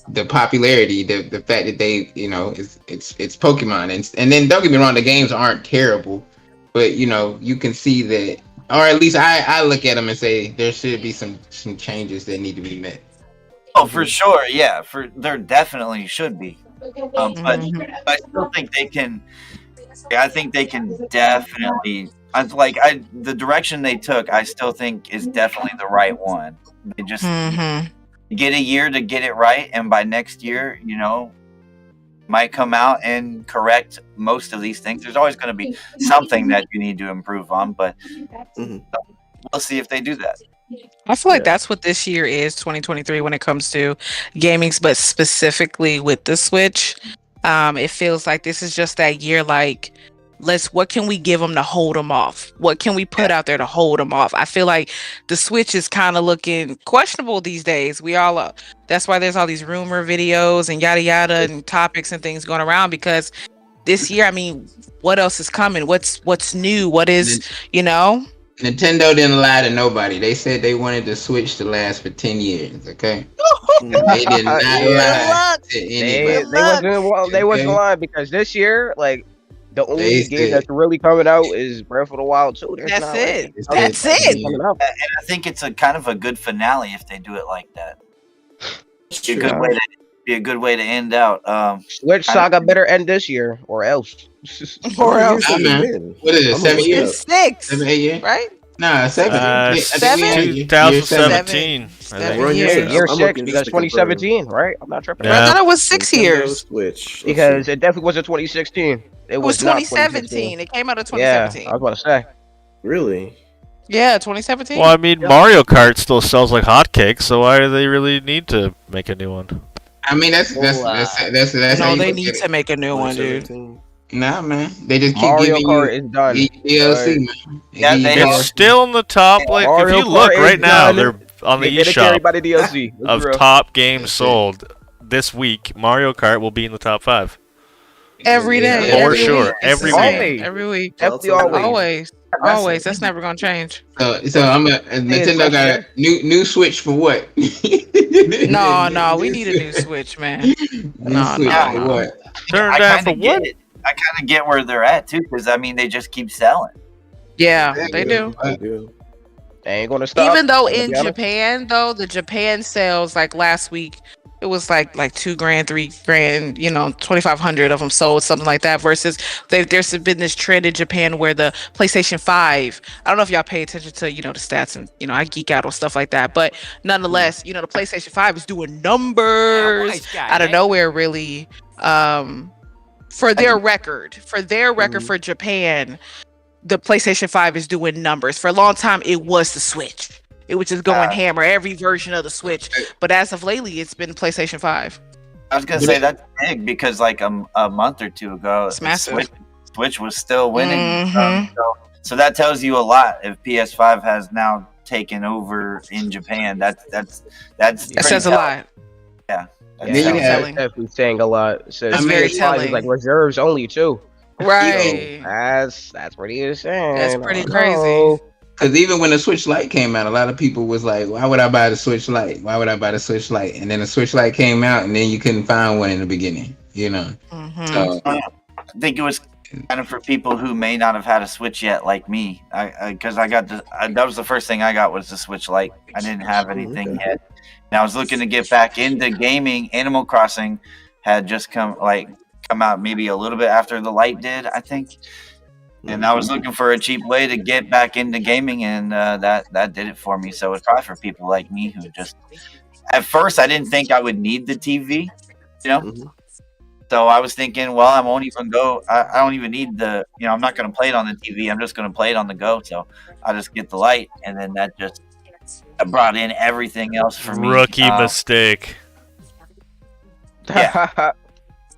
the popularity, the fact that they it's Pokemon, and then don't get me wrong, the games aren't terrible, but you can see that, or at least I look at them and say there should be some changes that need to be met. Oh, for sure, yeah. There definitely should be, but I still think they can. I think they can definitely. The direction they took. I still think is definitely the right one. They just get a year to get it right, and by next year, might come out and correct most of these things. There's always going to be something that you need to improve on, but we'll see if they do that. I feel like that's what this year is, 2023, when it comes to gaming, but specifically with the Switch. It feels like this is just that year, like, what can we give them to hold them off? What can we put out there to hold them off? I feel like the Switch is kind of looking questionable these days. That's why there's all these rumor videos and yada yada and topics and things going around, because this year, I mean, what else is coming? What's new? What is, Nintendo didn't lie to nobody. They said they wanted the Switch to last for 10 years, okay? They did not lie to anybody. They wasn't lying, because this year, like, the only game that's really coming out is Breath of the Wild 2. That's it. That's it. And I think it's a kind of a good finale if they do it like that. Be a good way to end out. Switch Saga better end this year, or else. Or else. What is it? 7 years? It's 6. 7, 8 years? Right? Nah, 7. I think we had 2017. Year 6, because 2017, right? I'm not tripping. I thought it was 6 years. Switch. Because it definitely wasn't 2016. It was 2017. It came out in 2017. Yeah, I was about to say. Really? Yeah, 2017. Well, I mean, Mario Kart still sells like hotcakes, so why do they really need to make a new one? I mean, that's no, they need to make a new one, dude. Nah, man, they just keep Mario giving Kart you is done. DLC, man. Yeah, It's still in the top. Like, if Mario you look Kart right is now, done. they're on the They carry eShop by the DLC. of top games sold this week. Mario Kart will be in the top 5 Every day, for every sure. week. Every It's the week. same. Every week. Always. Always. That's never gonna change. So Nintendo got a new Switch for what? No, we need a new Switch, man. No. What? Turn down for what? I kind of get where they're at too, because I mean they just keep selling. Yeah, they do. They ain't gonna stop. Even though in Japan, the Japan sales, like last week, it was like $2,000, $3,000, 2,500 of them sold, something like that. Versus there's been this trend in Japan where the PlayStation 5, I don't know if y'all pay attention to, the stats, and, I geek out on stuff like that. But nonetheless, the PlayStation 5 is doing numbers out of nowhere, really. For their record, for Japan, the PlayStation 5 is doing numbers. For a long time, it was the Switch. It was just going hammer every version of the Switch. But as of lately, it's been PlayStation 5. I was gonna say that's big because like a month or two ago, Switch was still winning. So that tells you a lot. If PS5 has now taken over in Japan, that says a lot. Yeah, And then you Very have telling. Definitely saying a lot. So That's I very mean, PS5 is like telling. reserves only too. So Right. that's what he is saying. That's I pretty don't crazy. know. because even when the Switch Lite came out, a lot of people was like, "Why would I buy the Switch Lite? Why would I buy the Switch Lite?" And then the Switch Lite came out, and then you couldn't find one in the beginning. You know, Mm-hmm. so I think it was kind of for people who may not have had a Switch yet, like me. Because I got that was the first thing I got was the Switch Lite. I didn't have anything yet, and I was looking to get back into gaming. Animal Crossing had just come out maybe a little bit after the Lite did, I think. And I was looking for a cheap way to get back into gaming, and that did it for me. So it's probably for people like me who just at first I didn't think I would need the TV, you know. So I was thinking, well, I won't even go. I don't even need the, I'm not going to play it on the TV. I'm just going to play it on the go. So I'll just get the Lite, and then that just brought in everything else for me. Rookie mistake. Yeah.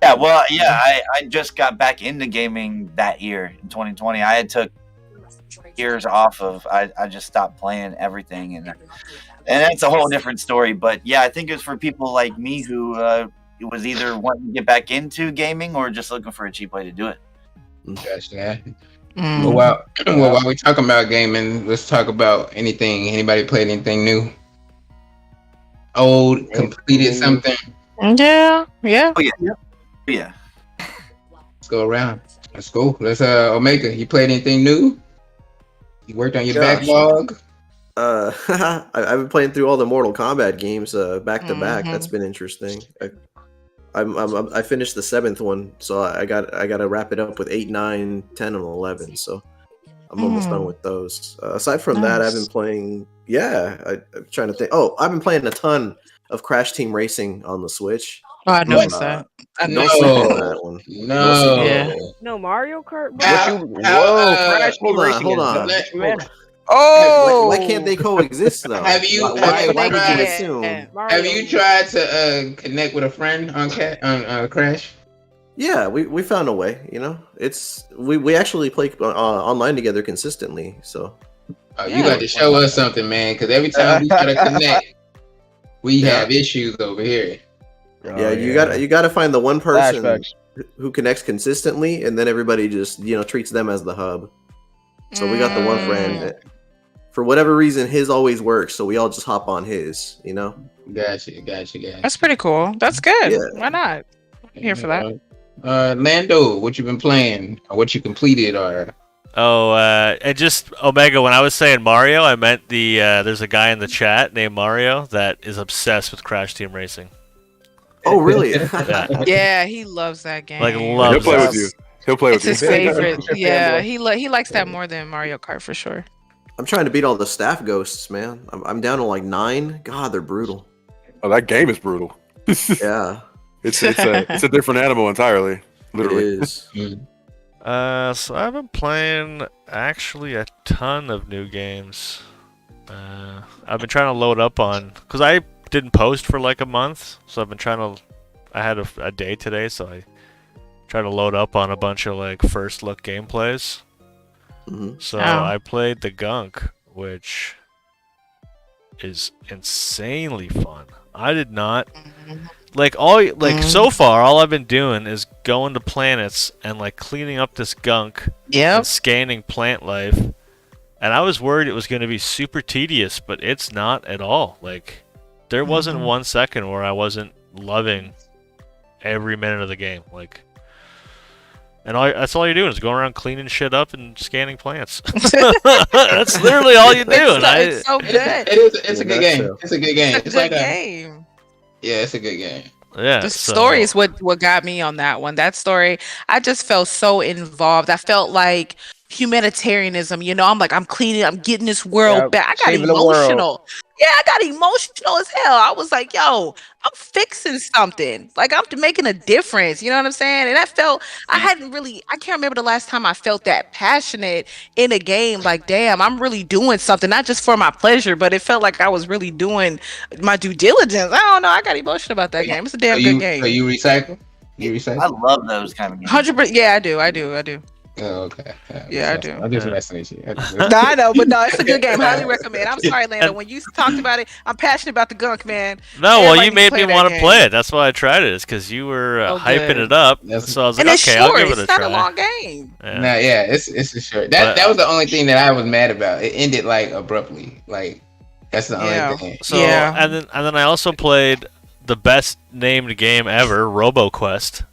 Yeah, well, yeah, I just got back into gaming that year in 2020. I had took years off of. I just stopped playing everything, and that's a whole different story. But yeah, I think it's for people like me who was either wanting to get back into gaming or just looking for a cheap way to do it. Gotcha. Well, while we're talking about gaming, let's talk about anything. Anybody played anything new? Old, completed something? Yeah. Oh, yeah. Let's go around. Let's go. Let's Omega. You played anything new? You worked on your backlog? I've been playing through all the Mortal Kombat games back to back. That's been interesting. I finished the 7th one, so I got to wrap it up with 8, 9, 10, and 11. So I'm almost done with those. Aside from that, I've been playing. I'm trying to think. Oh, I've been playing a ton of Crash Team Racing on the Switch. Oh, I noticed that. No sleep on that one. No Mario Kart. Hold on. Oh, why can't they coexist though? Have you why would you assume? Have you tried to connect with a friend on Crash? Yeah, we found a way. We actually play online together consistently. So you got to show us something, man. Because every time we try to connect, we have issues over here. You got to find the one person who connects consistently, and then everybody just treats them as the hub. So we got the one friend. For whatever reason, his always works, so we all just hop on his. Gotcha. That's pretty cool. That's good. Yeah. Why not? I'm here for that. Lando, what you been playing, or what you completed, or? And just Omega. When I was saying Mario, I meant there's a guy in the chat named Mario that is obsessed with Crash Team Racing. Oh, really? Yeah, he loves that game. He'll play with you. He'll play with you. It's his favorite. Yeah, he likes that more than Mario Kart for sure. I'm trying to beat all the staff ghosts, man. I'm down to like 9. God, they're brutal. Oh, that game is brutal. Yeah, it's a different animal entirely. Literally. It is. So I've been playing actually a ton of new games. I've been trying to load up on because I didn't post for like a month, so I've been trying to. I had a day today, so I tried to load up on a bunch of like first look gameplays. So I played the Gunk, which is insanely fun. I did not so far all I've been doing is going to planets and like cleaning up this gunk and scanning plant life. And I was worried it was going to be super tedious, but it's not at all. Like there wasn't 1 second where I wasn't loving every minute of the game. Like that's all you're doing is going around cleaning shit up and scanning plants. That's literally all you do. It's so good. It's a good game. It's a good game. It's like a game. Yeah, it's a good game. Yeah, the story is what got me on that one. That story, I just felt so involved. I felt like humanitarianism. I'm cleaning. I'm getting this world back. I got emotional. Yeah, I got emotional as hell. I was like, yo, I'm fixing something. Like I'm making a difference. You know what I'm saying? And I can't remember the last time I felt that passionate in a game. Like, damn, I'm really doing something, not just for my pleasure, but it felt like I was really doing my due diligence. I don't know. I got emotional about that game. It's a damn good game. So you recycle? You recycle? I love those kind of games. 100%. Yeah, I do. Oh, okay. Yeah, I do. I'm just messing with you. No, I know, but no, it's a good game. Highly recommend. I'm sorry, Lando. When you talked about it, I'm passionate about the gunk, man. No, well, Everybody you needs made play me that want to game. play it. That's why I tried it. Is because you were So hyping good. it up. That's- So I was And like, it's okay, short. I'll give it a It's not try. a long game. Yeah. Nah, yeah, it's a short. But, That was the only thing that I was mad about. It ended like abruptly. Like that's the Yeah. only thing. So Yeah. and then I also played the best named game ever, RoboQuest.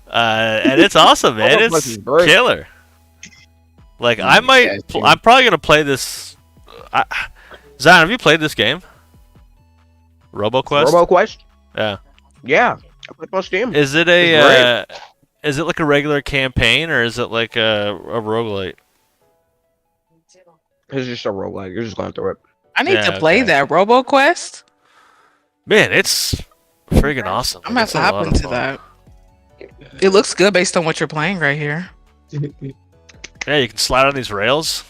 And it's awesome, man. RoboQuest It's is great. killer. Like I might, Yeah, true. I'm probably gonna play this. Zion, have you played this game? RoboQuest. RoboQuest? Yeah. Yeah. I played on Steam. Is it It's is it like a regular campaign or is it like a roguelite? It's just a roguelike. You're just going through it. I need Yeah, to play okay. that RoboQuest. Man, it's friggin' awesome. I'm gonna have It's to a hop lot of into fun. that. It looks good based on what you're playing right here. Yeah, you can slide on these rails.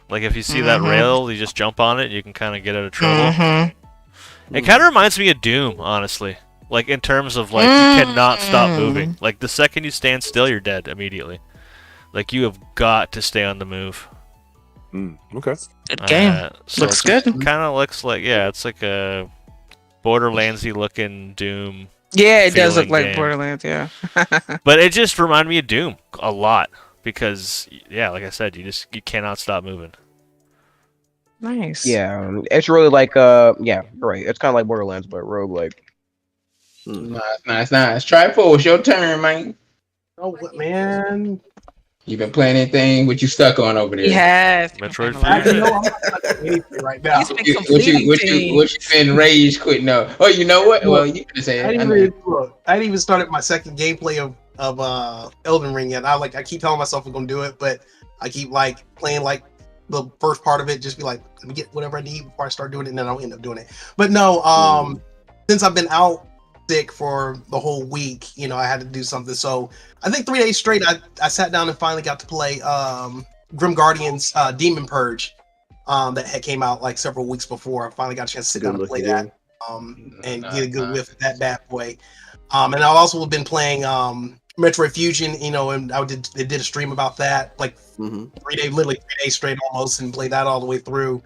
Like if you see that Mhm. rail, you just jump on it. You can kind of get out of trouble. Mm-hmm. It kind of reminds me of Doom, honestly. Like in terms of like you cannot stop moving. Like the second you stand still, you're dead immediately. Like you have got to stay on the move. Okay. Good game. Looks good. Kind of looks like it's like a Borderlandsy looking Doom. Yeah, it does look feeling like game. Borderlands. Yeah. But it just reminded me of Doom a lot because like I said, you cannot stop moving. Nice. Yeah. It's really like yeah, you're right. It's kind of like Borderlands, but roguelike. Nice. Triforce, it's your turn, man. Oh, what, man? You been playing anything? What you stuck on over there? He has. Metroid I Fusion. know I'm not touching anything right now. He's been What you completing. what you been rage quitting on? Oh, you know what? Well, you can say I it. didn't even look. I didn't even started my second gameplay of Elden Ring yet. I keep telling myself I'm gonna do it, but I keep like playing like the first part of it, just be like, let me get whatever I need before I start doing it, and then I'll end up doing it. But no, since I've been out sick for the whole week, I had to do something. So I think 3 days straight, I sat down and finally got to play Grim Guardians Demon Purge that had came out like several weeks before. I finally got a chance to sit down and play that and get a good whiff of that bad boy. And I've also been playing Metroid Fusion, and they did a stream about that, like 3 days straight almost, and played that all the way through.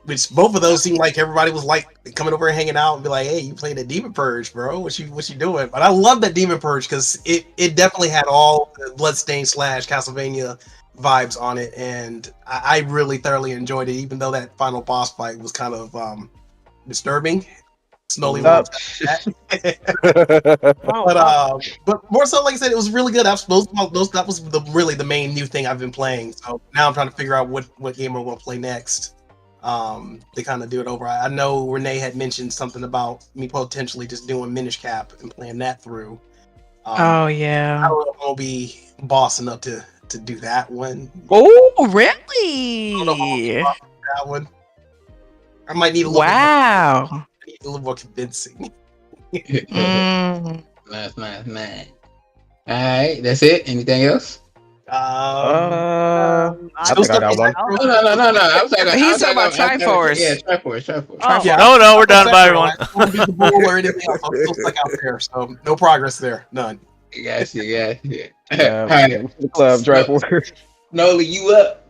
Which both of those seemed like everybody was like coming over and hanging out and be like, "Hey, you played a Demon Purge, bro? What you doing?" But I love that Demon Purge because it definitely had all the Bloodstained / Castlevania vibes on it, and I really thoroughly enjoyed it, even though that final boss fight was kind of disturbing. Slowly but more so, like I said, it was really good. That was really the main new thing I've been playing. So now I'm trying to figure out what game I'm going to play next. To kind of do it over. I know Renee had mentioned something about me potentially just doing Minish Cap and playing that through. Oh yeah. I don't know if I'll be boss enough to do that one. Oh really? I don't know if I'll be boss enough for that one. I might need a little Wow. a little more convincing. Mm. Nice. All right, that's it. Anything else? I think I got one. No. I was talking. He's talking about Triforce. Yeah, Triforce. No, we're done. Bye, everyone. I don't beat the bull or anything else. I'm still stuck out there, so no progress there. None. Gotcha. All Yeah, right, the club, Triforce. Nola, you up?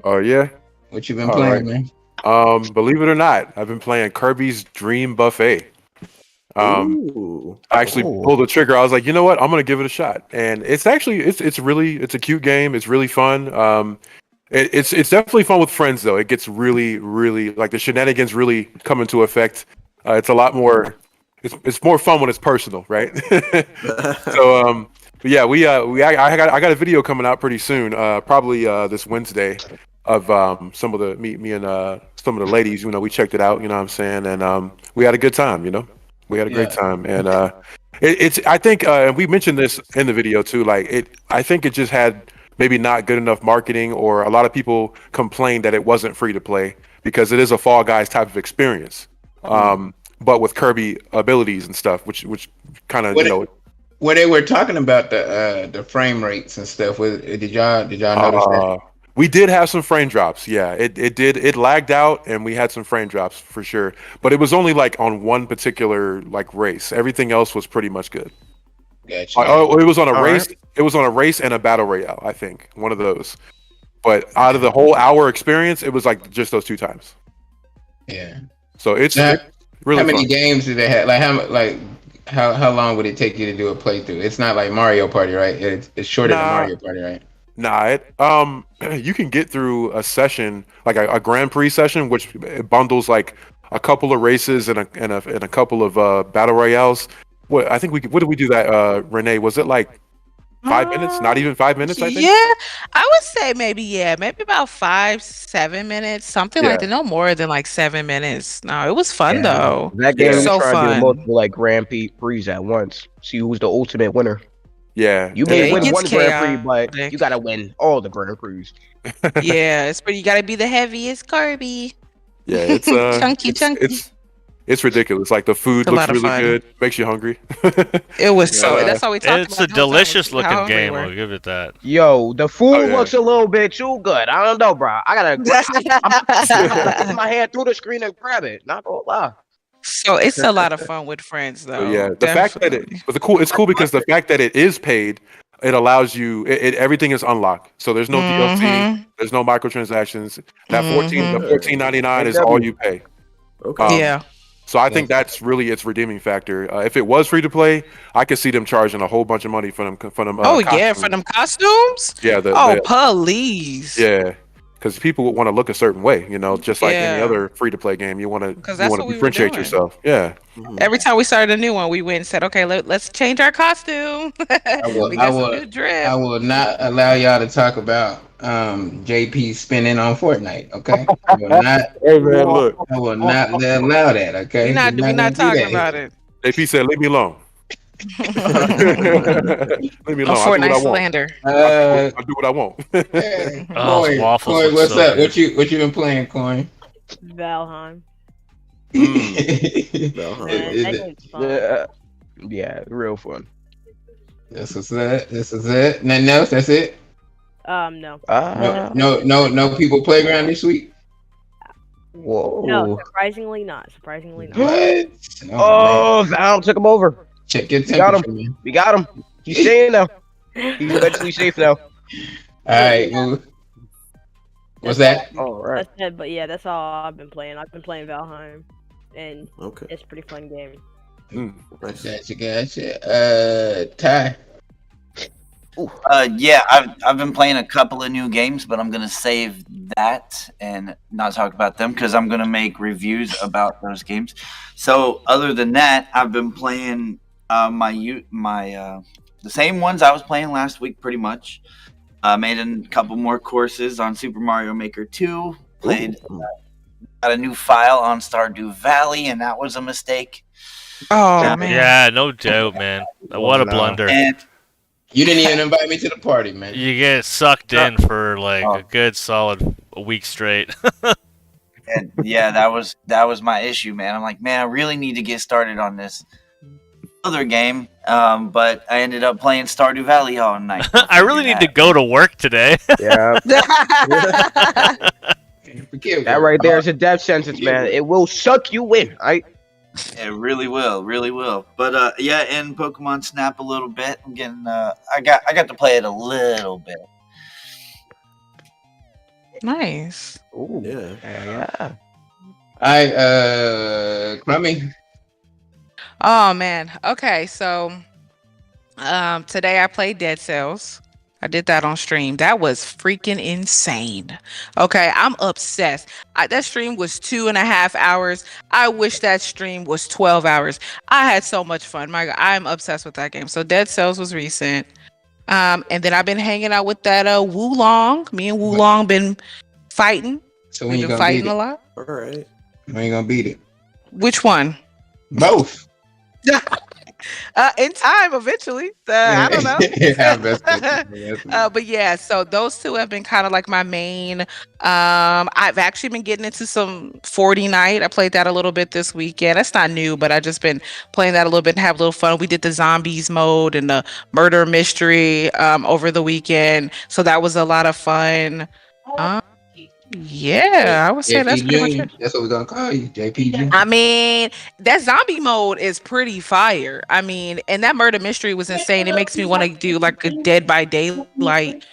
Oh yeah. What you been All playing, right. man? Believe it or not, I've been playing Kirby's Dream Buffet. I actually pulled the trigger. I was like, you know what? I'm gonna give it a shot. And it's actually it's a cute game. It's really fun. It's definitely fun with friends though. It gets really like the shenanigans really come into effect. It's a lot more. It's more fun when it's personal, right? So but yeah, I got a video coming out pretty soon. Probably this Wednesday of some of the me and some of the ladies. We checked it out. You know what I'm saying? And we had a good time. We had a great time, and it's. I think we mentioned this in the video too. I think it just had maybe not good enough marketing, or a lot of people complained that it wasn't free to play because it is a Fall Guys type of experience, but with Kirby abilities and stuff, which kind of Where they were talking about the frame rates and stuff. Did y'all notice that? We did have some frame drops. Yeah, it lagged out, and we had some frame drops for sure. But it was only like on one particular race. Everything else was pretty much good. Gotcha. Oh, it was on a All race. right. It was on a race and a battle royale, I think. One of those. But out of the whole hour experience, it was like just those 2 times. Yeah. So it's Now, really how many fun. games do they have? How long would it take you to do a playthrough? It's not like Mario Party, right? It's shorter than Nah. Mario Party, right? Nah, you can get through a session like a Grand Prix session, which bundles like a couple of races and a couple of battle royales. What did we do that? Renee, was it like 5 minutes? Not even 5 minutes, I think. Yeah, I would say maybe about 5-7 minutes, something like Yeah. that. No more than like 7 minutes. No, it was fun Yeah. though. That game Yeah. was So trying to do fun. multiple like Grand Prix at once. See who's the ultimate winner. Yeah. You And may Yeah, it win gets one Grand Prix, but chaotic. you gotta win all the Grand Prix. Yeah, but you gotta be the heaviest Kirby. yeah, it's Chunky. it's ridiculous. Like the food It's a looks lot of really fun. good, makes you hungry. It was so. Yeah. That's all we talked It's about. a the whole time, was delicious how looking hungry we game. were. I'll give it that. Yo, the food Oh, yeah. looks a little bit too good. I don't know, bro. I gotta get my hand through the screen and grab it. Not gonna lie. So it's a lot of fun with friends, though. But yeah, the fact that it's cool because the fact that it is paid, it allows you everything is unlocked. So there's no DLC, there's no microtransactions. That the $14.99 is all you pay. Okay. Yeah. So I think that's really its redeeming factor. If it was free to play, I could see them charging a whole bunch of money for them. Oh yeah, costumes. for them costumes. Yeah. Please. Yeah. Because people want to look a certain way, just like any Yeah. other free to play game. You want that's to what we were differentiate doing. yourself. Yeah. Every time we started a new one, we went and said, "Okay, let's change our costume." We got some new drip. I will not allow y'all to talk about JP spinning on Fortnite. Okay, I will not. Hey man, look. I will not allow that. Okay, We're not gonna do talking that. about it. JP said, "Leave me alone." Leave me alone. Fortnite slander. I do what I want. Hey, Oh, Coin, waffles Coin, look what's so up? good. What you been playing, Coin? Valheim. Valheim. Man, that game's fun. Yeah, real fun. This is it. Nothing else. That's it. No. No people playground this week. Whoa. No, surprisingly not. Surprisingly not. What? Oh, Val took him over. Check your We got temperature, him. man. We got him. He's staying now. He's eventually safe now. All right. Well, what's that? All right. That's it, but yeah, that's all I've been playing. I've been playing Valheim, and Okay. it's a pretty fun game. Nice. Gotcha. Ty. Yeah, I've been playing a couple of new games, but I'm gonna save that and not talk about them because I'm gonna make reviews about those games. So other than that, I've been playing the same ones I was playing last week, pretty much. Made a couple more courses on Super Mario Maker 2. Got a new file on Stardew Valley, and that was a mistake. Oh man. Yeah, no doubt, man. What a blunder. And You didn't even invite me to the party, man. You get sucked in for like a good solid week straight. And yeah, that was my issue, man. I'm like, man, I really need to get started on this other game, but I ended up playing Stardew Valley all night. I really need to go to work today. Yeah. Forgive That me. right there is a death sentence, man. It will suck you in. It really will. But yeah, and Pokemon Snap a little bit. I'm getting I got to play it a little bit. Nice. Ooh. Yeah. Crummy. Oh man. Okay, so today I played Dead Cells. I did that on stream. That was freaking insane. Okay, I'm obsessed. That stream was 2.5 hours. I wish that stream was 12 hours. I had so much fun. My God, I'm obsessed with that game. So Dead Cells was recent. And then I've been hanging out with that Wulong. Me and Wulong been fighting. So when We've you been gonna beat fighting a it? lot. All right. When you gonna beat it? Which one? Both. In time, eventually. I don't know. Yeah, that's But yeah, so those two have been kind of like my main. I've actually been getting into some 40 Night. I played that a little bit this weekend. That's not new, but I just been playing that a little bit and have a little fun. We did the zombies mode and the murder mystery over the weekend, so that was a lot of fun. Yeah, I would say that's JP pretty much Junior. it. That's what we're gonna call you, JP Junior. I mean, that zombie mode is pretty fire. I mean, and that murder mystery was insane. It makes me want to do like a Dead by Daylight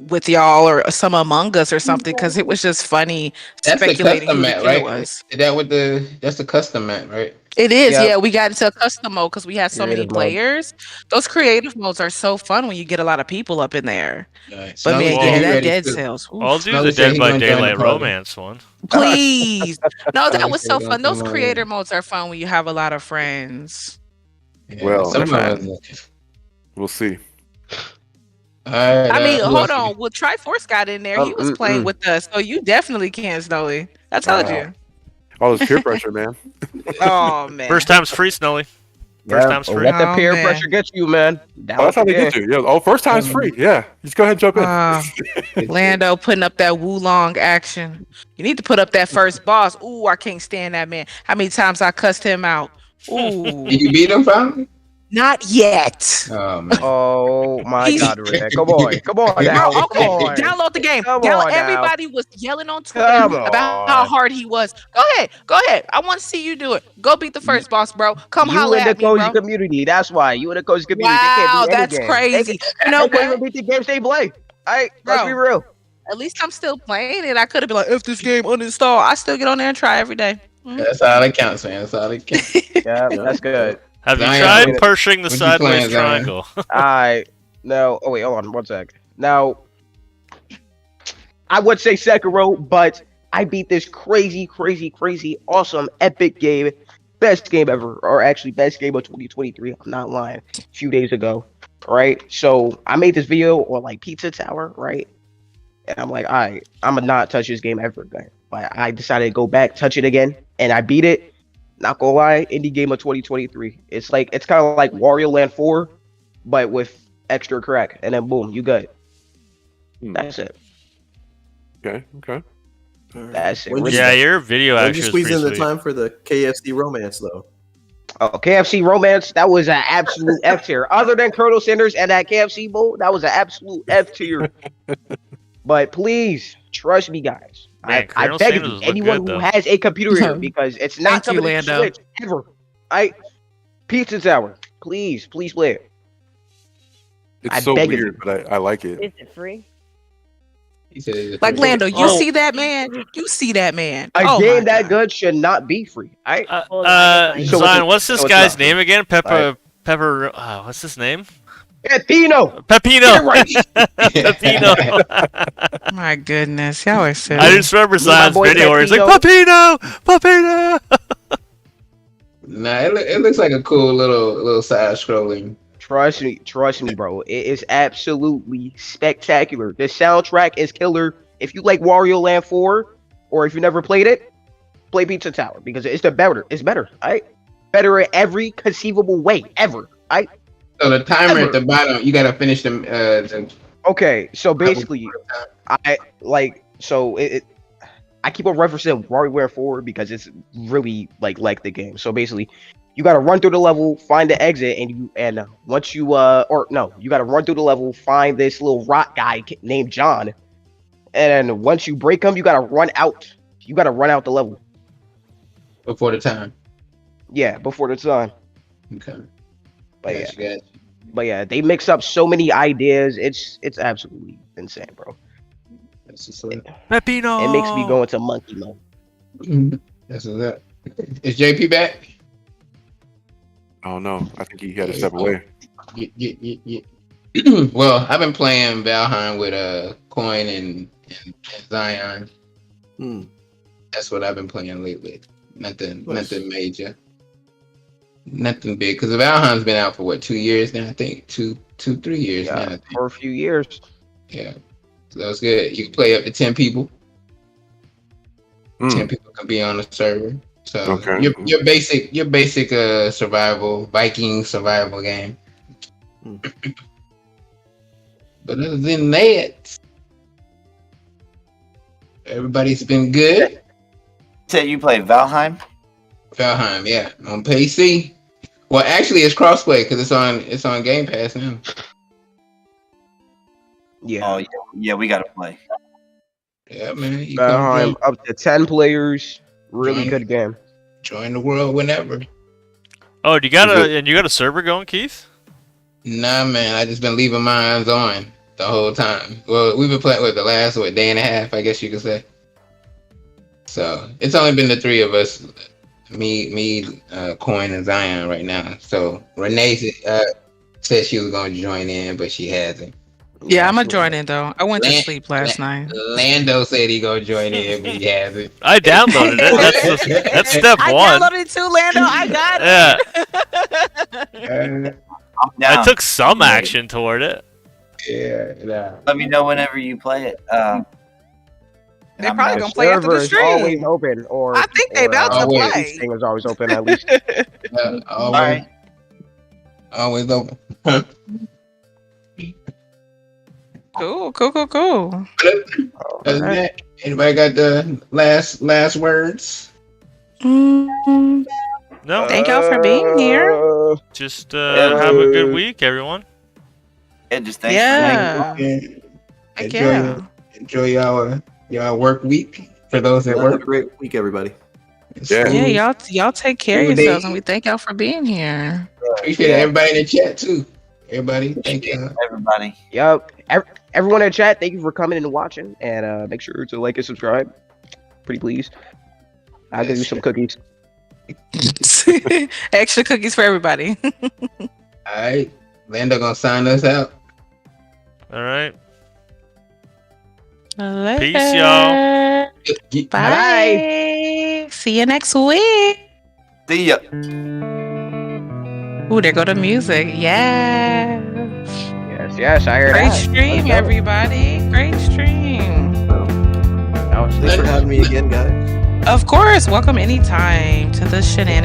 with y'all or some Among Us or something because it was just funny That's the speculating custom who the map, killer right? was. Is that what that's the custom map, right? It is, Yep. yeah. We got into a custom mode because we had so many Creative mode. players. Those creative modes are so fun when you get a lot of people up in there. All right. But Snowly man, said yeah, he Well, that ready Dead too. Cells. I'll Oof. do Snowly the said Dead he by gonna join the Daylight party. romance one. Please. No, that Snowly was said so he gonna fun. Those come on creator in. modes are fun when you have a lot of friends. Yeah, Well, some They're of fun. us. we'll see. All right. I mean, Who hold else? on. Well, Triforce got in there. He was playing Mm-mm. with us, so you definitely can, Snowy. I told Wow. you. All this peer pressure, man. Oh man. First time's free, Snowy. First Yeah, time's free. let the Oh peer man. pressure get you, man. Oh, Down that's with how the they get game. you. Yeah. Oh, first time's free. Yeah. Just go ahead and jump in. Lando putting up that Wulong action. You need to put up that first boss. Ooh, I can't stand that man. How many times I cussed him out? Ooh, Did you beat him finally? not yet. Oh man. Oh my He's God, Red. Come on. Come on bro. now. Come Okay, on. download the game. Come on now. Everybody was yelling on Twitter Come about how on. hard he was. Go ahead, go ahead. I want to see you do it. Go beat the first boss, bro. Come You holler in the at me, cozy bro. community. That's why. You in the cozy community. They can't Wow, beat any that's game. crazy. You know They can't even what, beat the games they play. All right, let's be bro? real. At least I'm still playing it. I could have been like, if this game uninstall, I still get on there and try every day. That's all that counts, man. That's all that counts. Yeah, that's good. Have you Zion, tried what- pushing the what you sideways playing, Zion? triangle? I now. Oh wait, hold on one sec. Now, I would say Sekiro, but I beat this crazy, awesome, epic game, best game ever, or actually best game of 2023. I'm not lying. A few days ago, right? So I made this video on like Pizza Tower, right? And I'm like, all right, I'm gonna not touch this game ever again. But I decided to go back, touch it again, and I beat it. Not gonna lie, indie game of 2023. It's kind of like Wario Land 4, but with extra crack, and then boom, you good. That's it. Okay. That's it. When Really Yeah, good. your video When actually you was squeeze pretty in the sweet. time for the KFC romance, though? Oh, KFC romance, that was an absolute F tier. Other than Colonel Sanders and that KFC bowl, that was an absolute F tier. But please trust me, guys. Man, I Colonel beg Sanders you, looked anyone good, who though. has a computer here, because it's not Thank you, coming to Lando. Switch ever. Pizza Tower, please play it. It's I so beg of weird, but I like it. Is it free? He said it's Like free. Lando, you Oh. see that man? You see that man? A Oh game my that God. good should not be free. I Well, I guess I- So Zion, it's- what's this so it's guy's not. name again? Alright. Pepper. What's his name? Pepino. Pepino. Right. Pepino. My goodness, y'all are silly. I just remember Me, my Zion's boy video where he's like, Pepino. Pepino. Nah, it looks like a cool little side scrolling. Trust me, bro. It is absolutely spectacular. The soundtrack is killer. If you like Wario Land 4, or if you never played it, play Pizza Tower because it's better. It's better. Better in every conceivable way ever. So the timer at the bottom, you gotta finish them. Okay, so basically, I keep on referencing WarioWare 4 because it's really like the game. So basically, you gotta run through the level, find the exit, and once you you gotta run through the level, find this little rock guy named John, and once you break him, you gotta run out. You gotta run out the level. Before the time. Yeah, before the time. Okay. But yeah, Gotcha. but yeah, they mix up so many ideas. It's absolutely insane, bro. That's what's up. Pepino. It makes me go into monkey mode. That's what's up. Is JP back? I don't know. I think he had to step away. Yeah. Well, I've been playing Valheim with Coin and Zion. That's what I've been playing lately. Nothing major. Nothing big. Because Valheim's been out for what, 2 years now? I think 3 years now. I think. For a few years. Yeah. So that was good. You can play up to 10 people. 10 people can be on the server. So Okay. your basic survival, Viking survival game. But other than that, everybody's been good. Said you play Valheim? Valheim, yeah, on PC. Well, actually, it's crossplay because it's on Game Pass now. Yeah. Oh yeah, we gotta play. Yeah, man. You come join, Up to 10 players. Really Join- good game. join the world whenever. Oh, you got a server going, Keith? Nah, man. I just been leaving mine on the whole time. Well, we've been playing with the last day and a half, I guess you could say. So it's only been the three of us, me, Coin, and Zion right now. So Renee said she was going to join in, but she hasn't. Yeah, I'm gonna join in though. I went to sleep last night. Lando said he gonna join in, but he hasn't. I downloaded it. That's step I one. downloaded it too, Lando. I got it. I'm down. I took some action toward it. Yeah. Nah. Let me know whenever you play it. They probably gonna play after Server the is always stream. open, or I think they about to always. play. This thing is always open at least. Always open. Cool. Other than that, anybody got the last words? Mm, No, Thank y'all for being here. just have a good week, everyone. Yeah, just thanks Yeah. Heck yeah. Enjoy y'all work week for those that Have a work. great week, everybody. Yeah. Yeah, y'all take care of Good yourselves, day. and we thank y'all for being here. Appreciate everybody in the chat too. Everybody, thank you. everybody. Yup. Everyone in chat, thank you for coming and watching. And make sure to like and subscribe. Pretty please. I'll give you some cookies. Extra cookies for everybody. All right, Lando gonna sign us out. All right. Peace, y'all. Bye. See you next week. See ya. Ooh, there go the music. Yeah. Yes, I heard Great that. stream, Let's go. everybody. Great stream. Thanks for having me again, guys. Of course. Welcome anytime to the shenanigans.